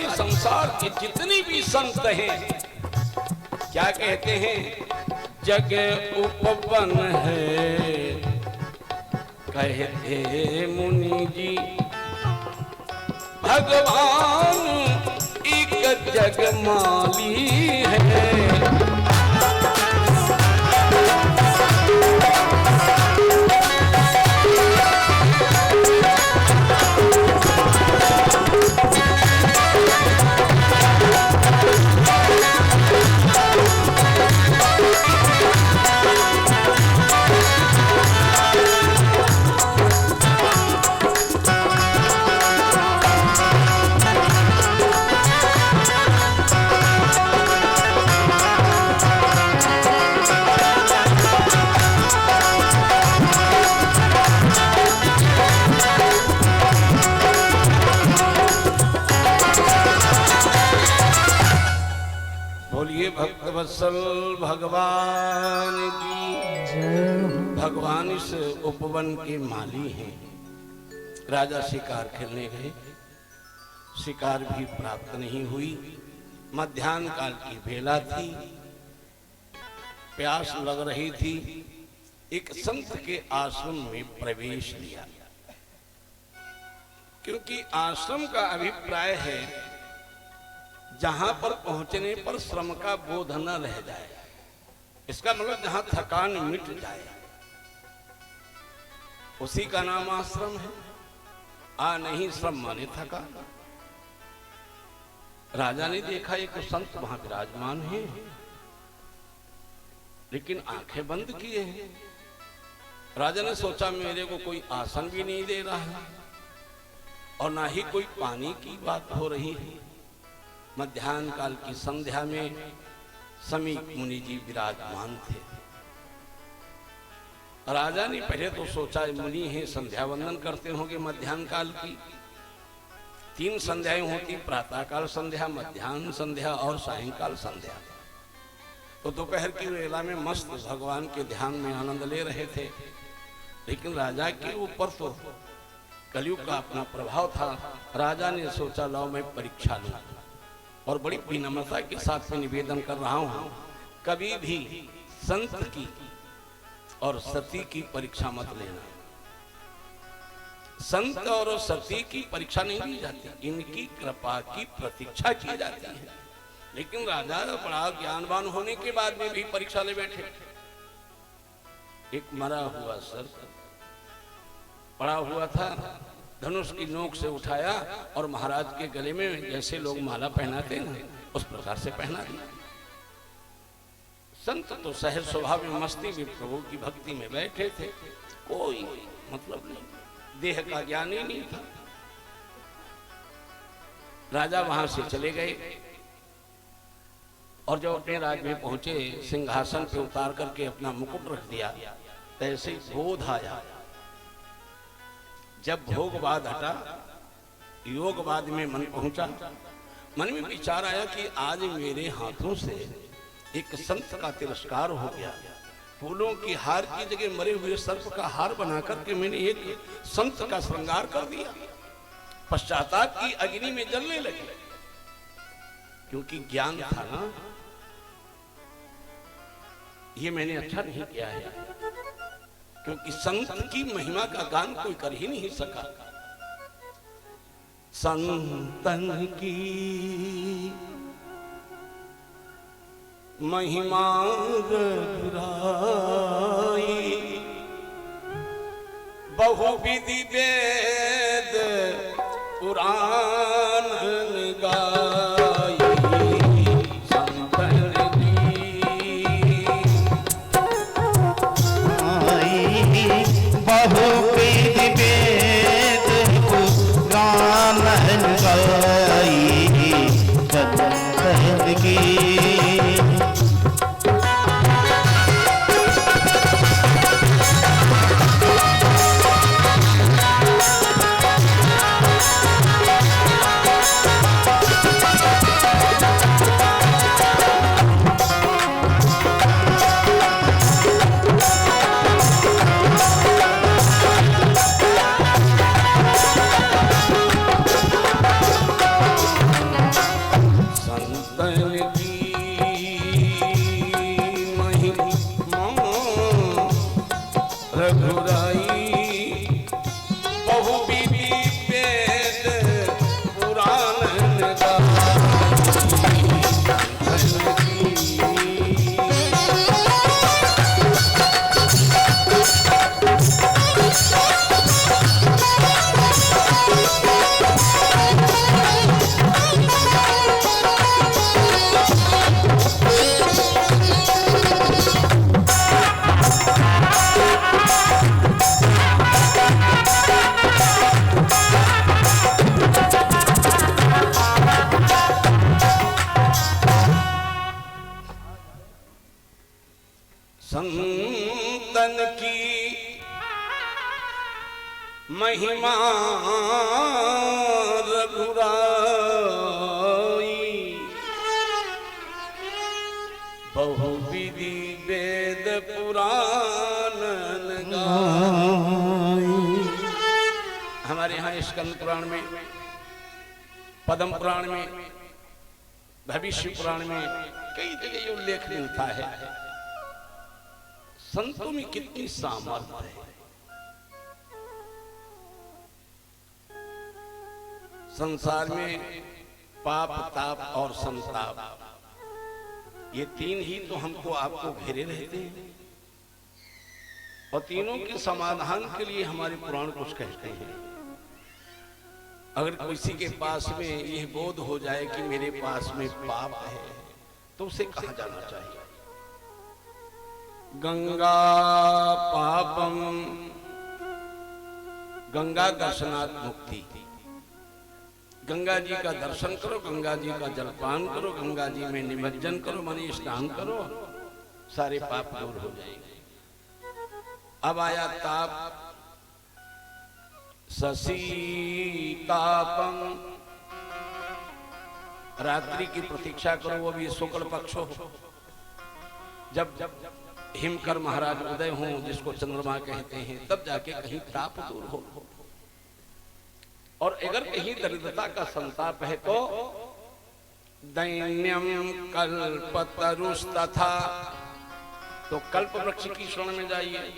संसार के जितनी भी संत हैं क्या कहते हैं? जग उपवन है, कहते मुनि जी भगवान एक जग माली है। भक्तवत्सल भगवान की जय हो। भगवान इस उपवन के माली हैं। राजा शिकार खेलने गए, शिकार भी प्राप्त नहीं हुई। मध्याह्न काल की बेला थी, प्यास लग रही थी। एक संत के आश्रम में प्रवेश लिया, क्योंकि आश्रम का अभिप्राय है जहां पर पहुंचने पर श्रम का बोध न रह जाए। इसका मतलब जहां थकान मिट जाए, उसी का नाम आश्रम है। आ नहीं श्रम माने थका। राजा ने देखा एक संत वहां विराजमान है, लेकिन आंखें बंद किए हैं। राजा ने सोचा मेरे को कोई आसन भी नहीं दे रहा है और ना ही कोई पानी की बात हो रही है। मध्याह्न काल की संध्या में समीप मुनि जी विराजमान थे। राजा ने पहले तो सोचा मुनि हैं, संध्या वंदन करते होंगे मध्याह्न काल की। 3 संध्याएं होती, प्रातः काल संध्या, मध्याह्न संध्या और सायंकाल संध्या। तो दोपहर की वेला में मस्त भगवान के ध्यान में आनंद ले रहे थे। लेकिन राजा के ऊपर तो कलयुग का अपना प्रभाव था। राजा ने सोचा लाओ मैं परीक्षा लूं, और बड़ी विनम्रता के साथ में निवेदन कर रहा हूं, कभी भी संत की और सती की परीक्षा मत लेना। संत और सती की परीक्षा नहीं ली जाती, इनकी कृपा की प्रतीक्षा की जाती है। लेकिन राजा बड़ा ज्ञानवान होने के बाद में भी परीक्षा ले बैठे। एक मरा हुआ सर्प पड़ा हुआ था, धनुष की नोक से उठाया और महाराज के गले में जैसे लोग माला पहनाते हैं उस प्रकार से पहना दिया। संत तो सहज स्वभाव में मस्ती में प्रभु की भक्ति में बैठे थे, कोई मतलब नहीं, देह का ज्ञान ही नहीं था। राजा वहां से चले गए और जब अपने राज में पहुंचे, सिंहासन पे उतार करके अपना मुकुट रख दिया, तैसे ही बोध आया। जब भोगवाद हटा, योगवाद में मन पहुंचा। मन में विचार आया कि आज मेरे हाथों से एक संत का तिरस्कार हो गया। फूलों की हार की जगह मरे हुए सर्प का हार बना करके मैंने एक संत का श्रृंगार कर दिया। पश्चाताप की अग्नि में जलने लगे, क्योंकि ज्ञान था ना, ये मैंने अच्छा नहीं किया है। क्योंकि संत की महिमा का गान कोई कर ही नहीं सका। संतन की महिमा रघुराई, बहुविधि वेद पुराण गाई। संतन बहुविधि वेद पुराण गाई, संतन की संतन की महिमा रघुराई, बहुविधि वेद पुराण हमारे यहाँ स्कंद पुराण में, पद्म पुराण में, भविष्य पुराण में कई जगह ये उल्लेख मिलता है। संतों में कितनी सामर्थ्य है। संसार में पाप, ताप और संताप, ये तीन ही तो हमको आपको घेरे रहते हैं, और तीनों के समाधान के लिए हमारे पुराण कुछ कहते हैं। अगर किसी के पास में यह बोध हो जाए कि मेरे पास में पाप है, तो उसे कहाँ जाना चाहिए? गंगा पापम, गंगा दर्शनात् मुक्ति। गंगा जी का दर्शन करो, गंगा जी का जलपान करो, गंगा जी में निमज्जन करो, माने स्नान करो, सारे पाप दूर हो जाएंगे। अब आया ताप, शशि तापम, रात्रि की प्रतीक्षा करो, वो भी शुक्ल पक्ष हो, जब हिमकर महाराज उदय हो, जिसको चंद्रमा कहते हैं, तब जाके कहीं ताप दूर हो। और अगर कहीं दरिद्रता का संताप है तो दैन्यम कल्पतरुस्तथा, तो कल्प वृक्ष की शरण में जाइए।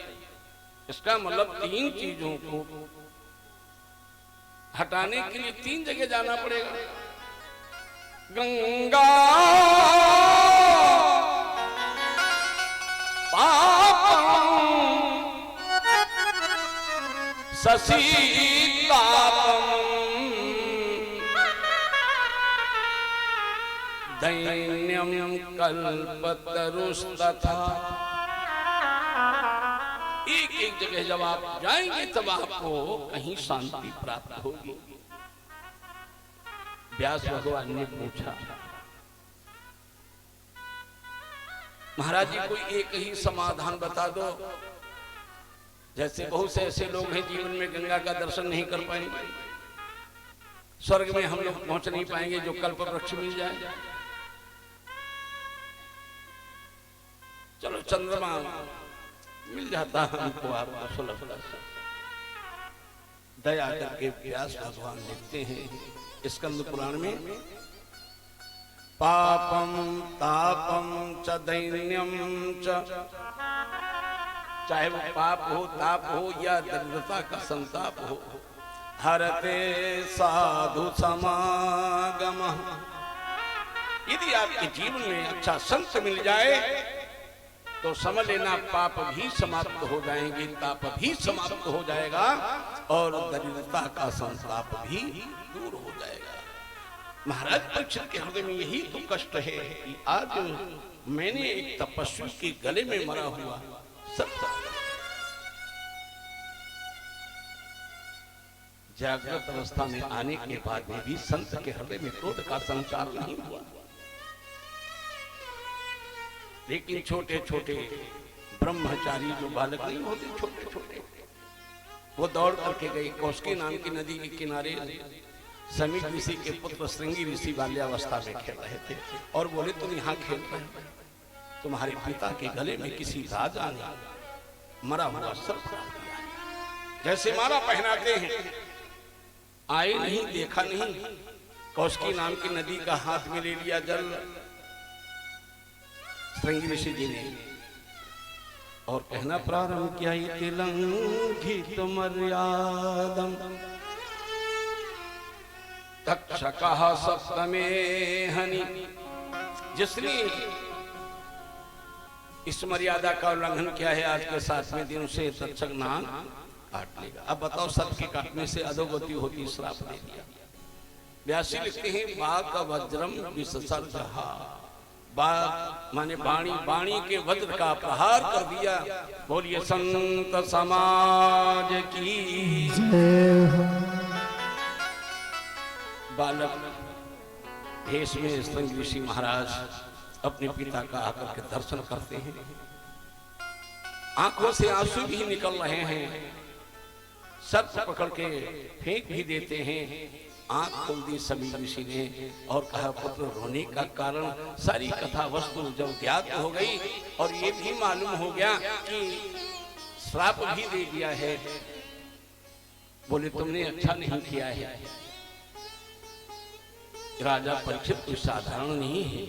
इसका मतलब तीन चीजों को हटाने के लिए तीन जगह जाना पड़ेगा। गंगा पापम शशि तापम दैन्यम कल्पतरुस्तथा। एक एक जगह जब आप जाएंगे तब आपको कहीं शांति प्राप्त होगी। व्यास भगवान ने पूछा, महाराज जी कोई एक ही समाधान बता दो। जैसे बहुत से ऐसे लोग हैं जीवन में गंगा का दर्शन नहीं कर पाएंगे, स्वर्ग में हम लोग पहुंच नहीं पाएंगे जो कल्प वृक्ष मिल जाए। चलो चंद्रमा मिल जाता हमको, आपको सुलभ दया करके व्यास भगवान लिखते हैं स्कंद पुराण में, पापम तापम च दैन्यम च, चाहे वो पाप हो, ताप हो या दरिद्रता का संताप हो, हरते साधु समागम। यदि आपके जीवन में अच्छा संत मिल जाए तो समझ लेना पाप भी समाप्त हो जाएंगे, ताप भी समाप्त हो जाएगा और दरिद्रता का संताप भी दूर हो जाएगा। महाराज परीक्षित के हृदय में यही तो कष्ट है कि आज मैंने एक तपस्वी के गले में मरा हुआ सत्ता, जागृत अवस्था में आने के बाद में भी संत के हृदय में क्रोध का संचार नहीं हुआ। लेकिन छोटे छोटे ब्रह्मचारी जो बालक नहीं होते, छोटे छोटे, वो दौड़ करके गए कौशिकी नाम की नदी के किनारे। समीप ऋषि के पुत्र श्रृंगी ऋषि बाल्यावस्था में खेल रहे थे और बोले तुम यहाँ खेल रहे हो, तुम्हारे पिता के गले में किसी राजा ने मरा हुआ सर्प डाल दिया है। जैसे माला पहनाते हैं, आए नहीं, देखा नहीं, कौशिकी नाम की नदी का हाथ में ले लिया जल श्रृंगी ऋषि जी ने और कहना प्रारंभ किया, ये लंघित मर्यादम तक्षकः सप्तमे हनि। जिसने इस मर्यादा का उल्लंघन किया है आज के 7वें दिन से तक्षक नाग काट लेगा। अब बताओ, सर्प के काटने से अधोगति होती, श्राप दे दिया। व्यासी लिखते हैं, बाघ वज्रम विसर्जहा, बाघ माने बाणी, बाणी के वज्र का प्रहार कर दिया। बोलिए संत समाज की जय। बालक भेष में श्रृंगी ऋषि महाराज अपने पिता का आकर के दर्शन करते हैं, आंखों से आंसू भी निकल रहे हैं, सर्प पकड़ के फेंक भी देते हैं, आंख खोल दी समीर ऋषि ने और कहा पुत्र रोने का कारण। सारी कथा वस्तु जब ज्ञात हो गई और ये भी मालूम हो गया कि श्राप भी दे दिया है, बोले तुमने अच्छा नहीं किया है। राजा परीक्षित कोई साधारण नहीं है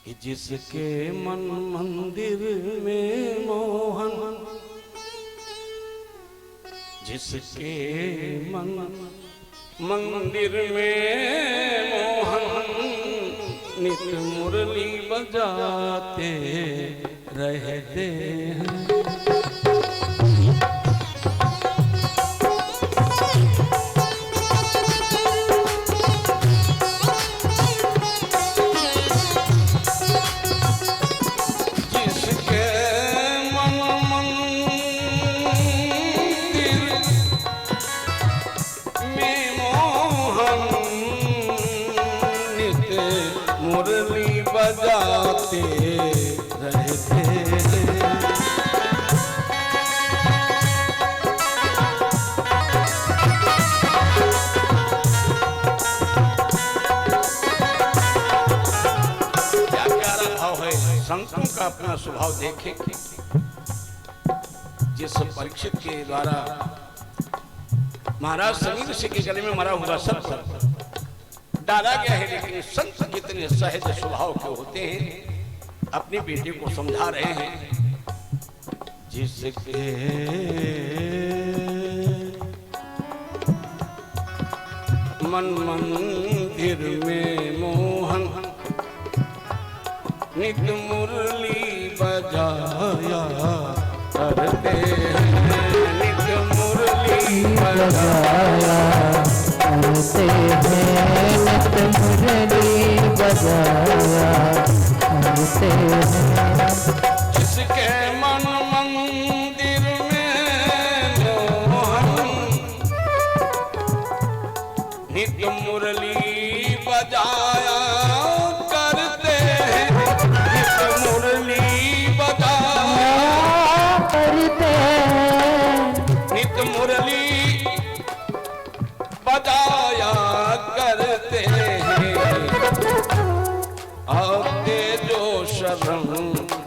कि जिसके मन मंदिर में मोहन, जिसके मन मंदिर में मोहन नित मुरली बजाते रहते हैं। बजाते रहते क्या प्यारा भाव है। संतों का अपना स्वभाव देखें। जिस परीक्षित के द्वारा महाराज समीर ऋषि के गले में मरा हुआ सब डाला गया है, लेकिन संत कितने सहज स्वभाव के होते हैं, अपने बेटे को समझा रहे हैं। जिसके मन मंदिर में मोहन नित मुरली बजाया करते हैं, नित मुरली बजाया करते हैं, नित मुरली बजाया करते हैं। जिसके मन मंदिर में मोहन नित मुरली बजाया करते हैं, नित मुरली बजाया करते हैं, नित मुरली बजाया करते हैं। आते जो शरण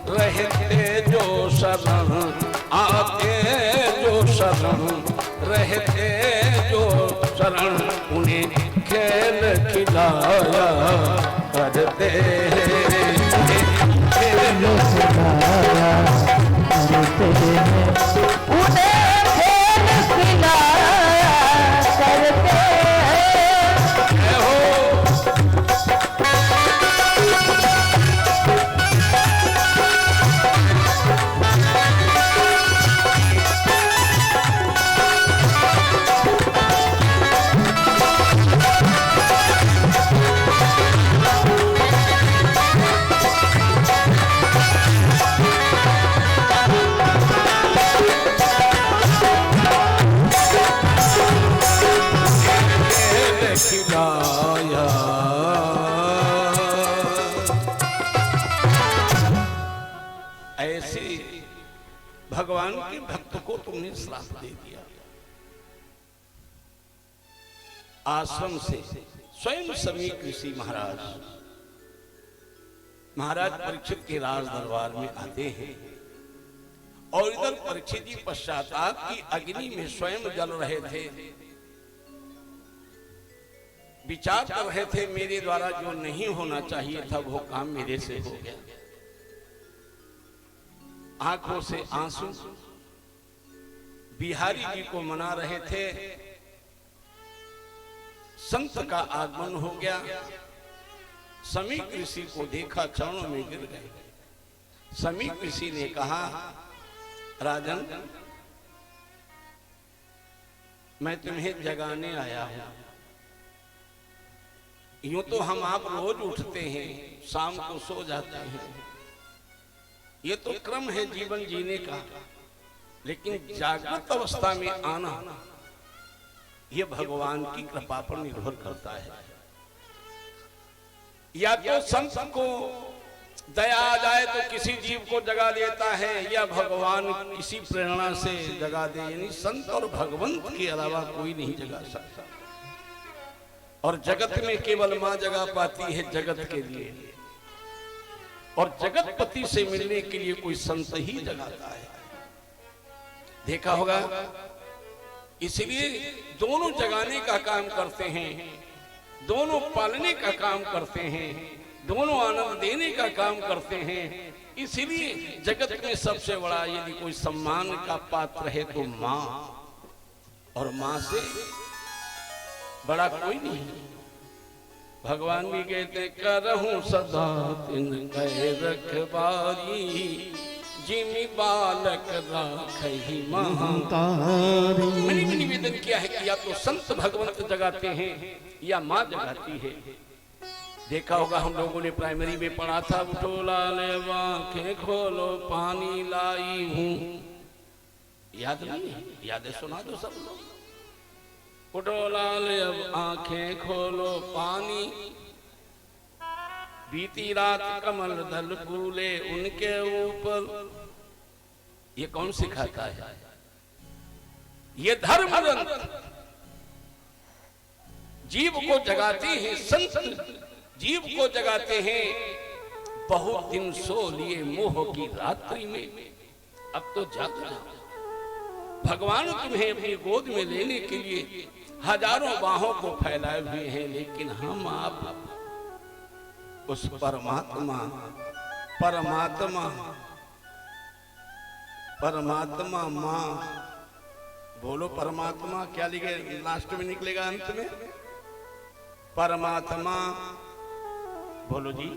रहते जो शरण, आते जो शरण रहते जो शरण, उन्हें खेल खिलाया करते हैं, खेल खिलाया करते हैं, उन्हें खेल खिलाया करते हैं। ऐसे भगवान के भक्त को तुमने श्राप दे दिया। आश्रम से स्वयं समीर ऋषि महाराज परीक्षित के राज दरबार में आते हैं और इधर परीक्षित जी पश्चाताप की अग्नि में स्वयं जल रहे थे, विचार कर रहे थे मेरे द्वारा जो नहीं होना चाहिए था वो काम मेरे से हो गया। आंखों से आंसू बिहारी जी को मना रहे थे। संत का आगमन हो गया, समीर ऋषि को देखा, चरणों में गिर गए। समीर ऋषि ने कहा, राजन मैं तुम्हें जगाने आया हूं। यूं तो हम आप रोज उठते हैं, शाम को सो जाते हैं, ये तो क्रम है जीवन जीने का, लेकिन जागृत अवस्था में आना ये भगवान की कृपा पर निर्भर करता है। या तो संत को दया आ जाए तो किसी जीव को जगा देता है, या भगवान किसी प्रेरणा से जगा दे। यानी संत और भगवंत के अलावा कोई नहीं जगा सकता। और जगत में केवल मां जगा पाती है जगत के लिए, और जगतपति से मिलने के लिए कोई संत ही जगाता है। देखा होगा, इसलिए दोनों जगाने का काम करते हैं, दोनों पालने का काम करते हैं, दोनों आनंद देने का काम करते हैं। इसलिए जगत में सबसे बड़ा यदि कोई सम्मान का पात्र है तो मां, और मां से बड़ा कोई नहीं। भगवान भी कहते करहूं सदा तिन कहे रखबारी, जिमि बालक राखहि महतारी। मैंने भी निवेदन किया है कि या तो संत भगवंत जगाते हैं या मां जगाती है। देखा होगा, हम लोगों ने प्राइमरी में पढ़ा था, उठो लाले आंखें खोलो पानी लाई हूं। याद नहीं? याद है? सुना दो सब लोग। उठो लाले अब आंखें खोलो पानी, बीती रात कमल दल फूले उनके ऊपर। ये कौन सिखाता है? ये धर्म ग्रंथ जीव को जगाते हैं, संत जीव को जगाते हैं। बहुत दिन सो लिए मोह की रात्रि में, अब तो जाग जाओ। भगवान तुम्हें अपनी गोद में लेने के लिए हजारों बाहों को फैलाए हुए हैं, लेकिन हम आप उस परमात्मा परमात्मा परमात्मा मां, बोलो परमात्मा, क्या लिखे लास्ट में निकलेगा अंत में? परमात्मा, बोलो जी।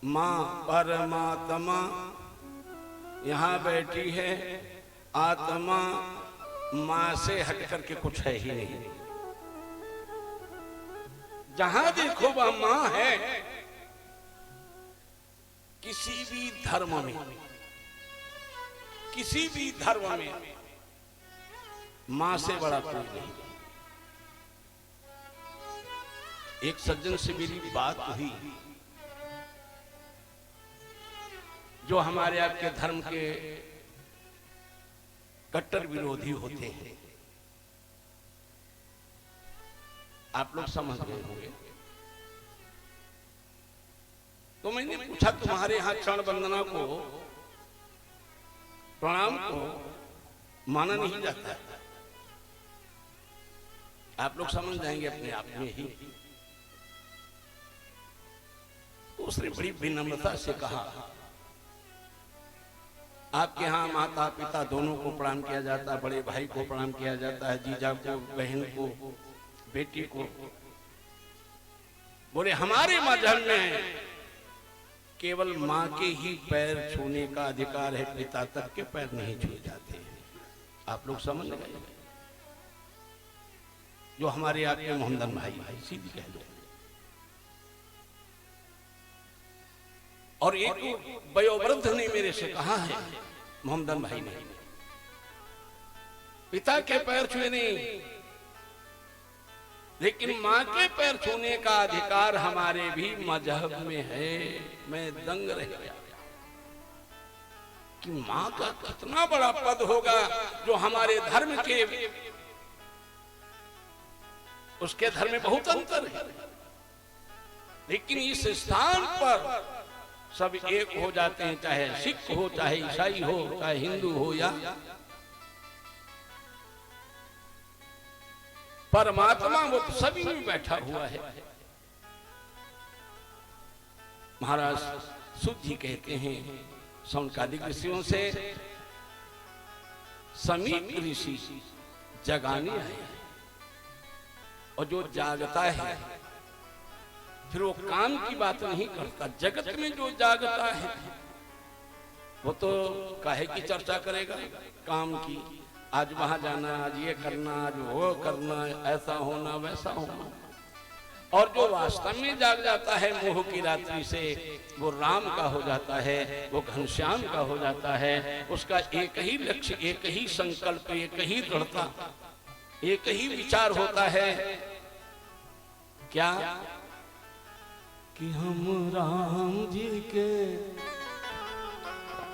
मां परमात्मा यहां बैठी है, आत्मा मां से हट करके कुछ है ही नहीं। जहां देखो वह मां है। किसी भी धर्म में, किसी भी धर्म में मां से बड़ा कोई नहीं। एक सज्जन से मेरी बात हुई जो हमारे आपके धर्म के कट्टर विरोधी होते हैं। आप लोग समझ गए होंगे। तो मैंने पूछा, तुम्हारे यहां क्षण वंदना को, प्रणाम को माना नहीं जाता है? आप लोग समझ जाएंगे अपने आप में ही। तो उसने बड़ी विनम्रता से कहा, आपके यहाँ माता पिता दोनों को प्रणाम किया जाता है, बड़े भाई को प्रणाम किया जाता है, जीजा को, बहन को, बेटी को। बोले हमारे मजहब में केवल मां के ही पैर छूने का अधिकार है, पिता तक के पैर नहीं छुए जाते हैं। आप लोग समझ गए? जो हमारे आपके मोहम्मदन भाई सीधी कह दो। और एक वयोवृद्ध ने मेरे से कहा है, मोहम्मदन भाई ने, पिता के पैर छुए नहीं, लेकिन मां के पैर छूने का अधिकार हमारे भी मजहब में है। मैं दंग रह गया कि मां का कितना बड़ा पद होगा जो हमारे धर्म के, उसके धर्म में बहुत अंतर है, लेकिन इस स्थान पर सब एक हो जाते हैं, चाहे सिख हो, चाहे ईसाई हो, चाहे हिंदू हो या परमात्मा, वो तो सभी में बैठा हुआ है। महाराज सुध जी कहते हैं, सौनकादिक ऋषियों से समीप ऋषि जगाने आए, और जो जागता है फिर वो काम की बात नहीं करता। जगत में जो जागता है वो तो काहे की चर्चा करेगा, काम की। आज वहां जाना, आज ये करना, आज वो करना, ऐसा होना, वैसा होना। और जो वास्तव में जाग जाता है मोह की रात्रि से, वो राम का हो जाता है, वो घनश्याम का हो जाता है। उसका एक ही लक्ष्य, एक ही संकल्प, एक ही दृढ़ता, एक ही विचार होता है। क्या? कि हम राम जी के,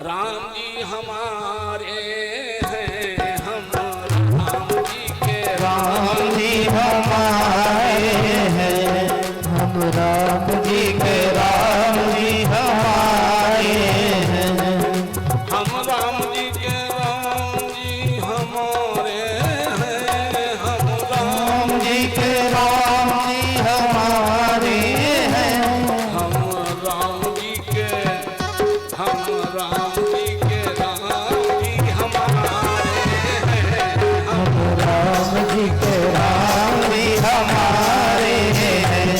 राम जी हमारे हैं, हम राम जी के, राम जी राम जी के राम जी हमारे हैं, हम राम जी के राम जी हमारे हैं, हम राम जी के हम राम जी के राम जी हमारे हैं, हम राम जी के राम जी हमारे हैं।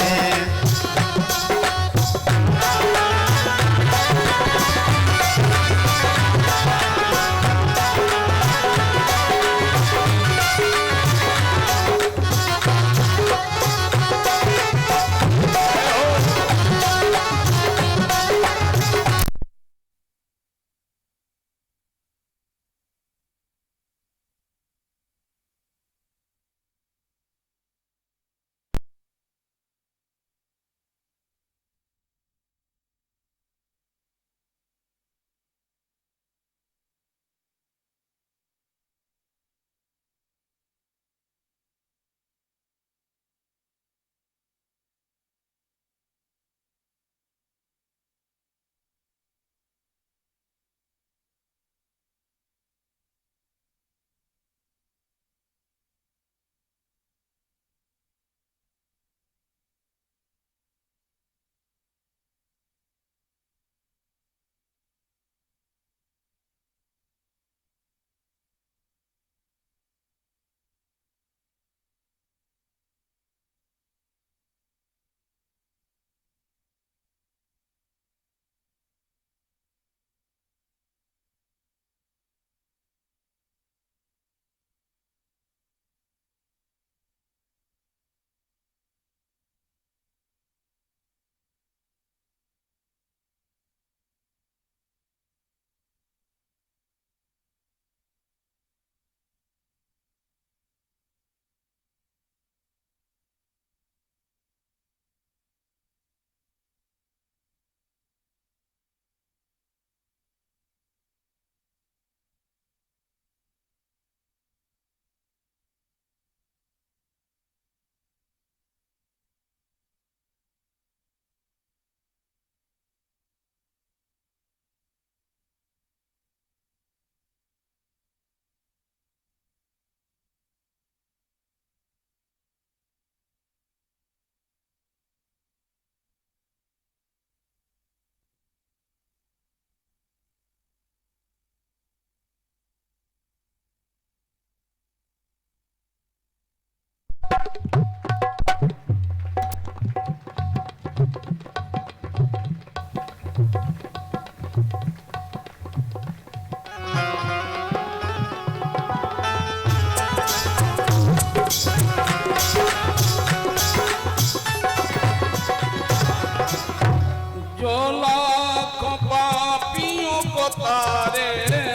जो लाखों पापियों को तारे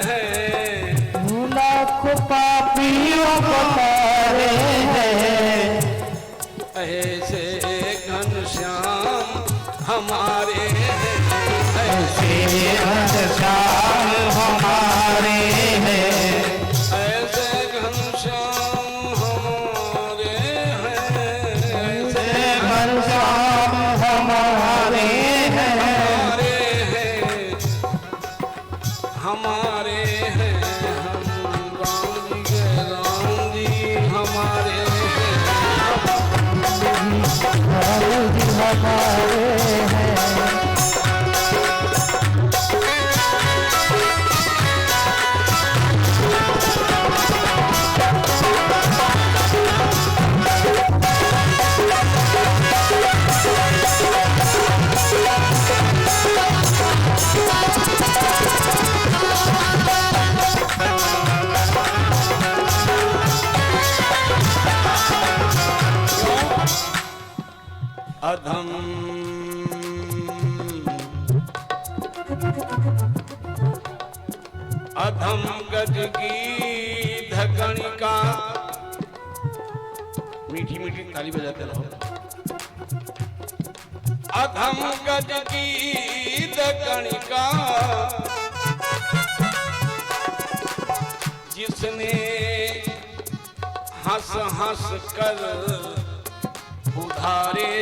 हैं, लाखों पापियों को तारे हैं, ऐसे घनश्याम हमारे हैं, ऐसे घनश्याम हमारे हैं, ऐसे घनश्याम हमारे हैं, ऐसे घनश्याम हमारे हैं, हमारे हैं, हम राम जी के राम जी हमारे हैं, राम जी हमारे हैं। अधम अधम गज की धगणिका, मीठी मीठी ताली बजाते रहो। अधम गज की धगणिका, जिसने हंस हंस कर उधारे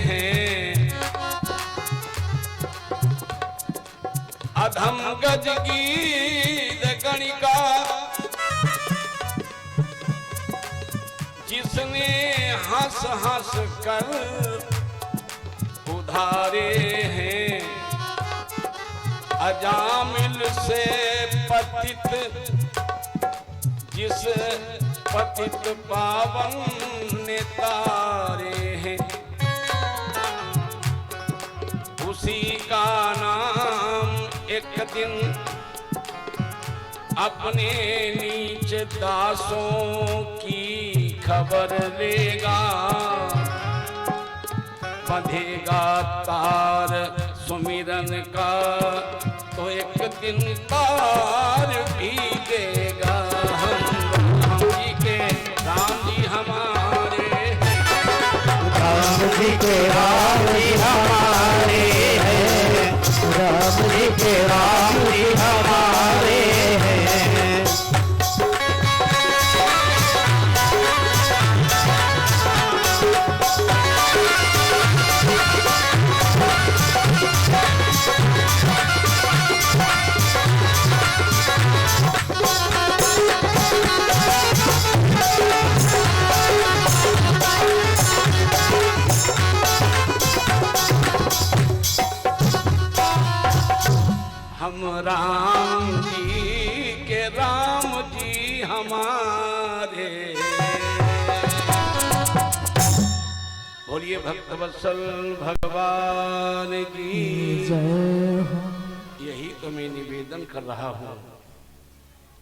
हैं, अधम गज गीत गणिका जिसने हंस हंस कर उधारे हैं, अजामिल से पतित जिस पतित पावन ने तारे हैं, उसी का नाम एक दिन अपने नीच दासों की खबर लेगा। बंधेगा तार सुमिरन का तो एक दिन तार भी देगा। हम जी के राम जी हमारे हैं, राम जी के राम जी हमारे हैं, राम जी के राम जी हमारे हैं। हम राम जी के राम जी हमारे। बोलिए भक्तवत्सल भगवान की जय हो। यही तो मैं निवेदन कर रहा हूँ।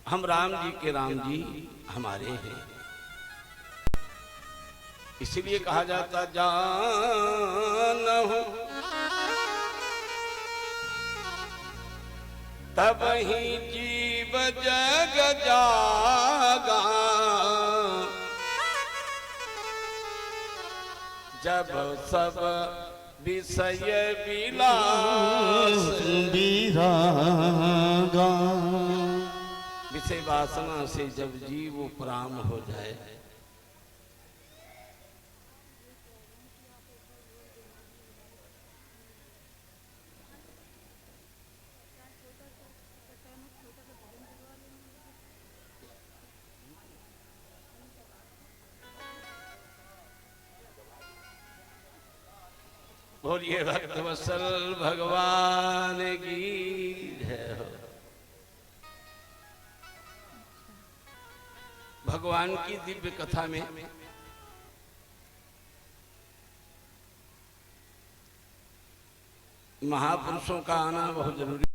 हम राम जी के राम जी हमारे हैं, इसीलिए कहा जाता जानहु तब ही जीव जग जागा, जब सब विषय विलास विरागा। विषय वासना से जब जीव उपराम हो जाए, बोलिए भक्तवत्सल भगवान की जय हो। भगवान की दिव्य कथा में महापुरुषों का आना बहुत जरूरी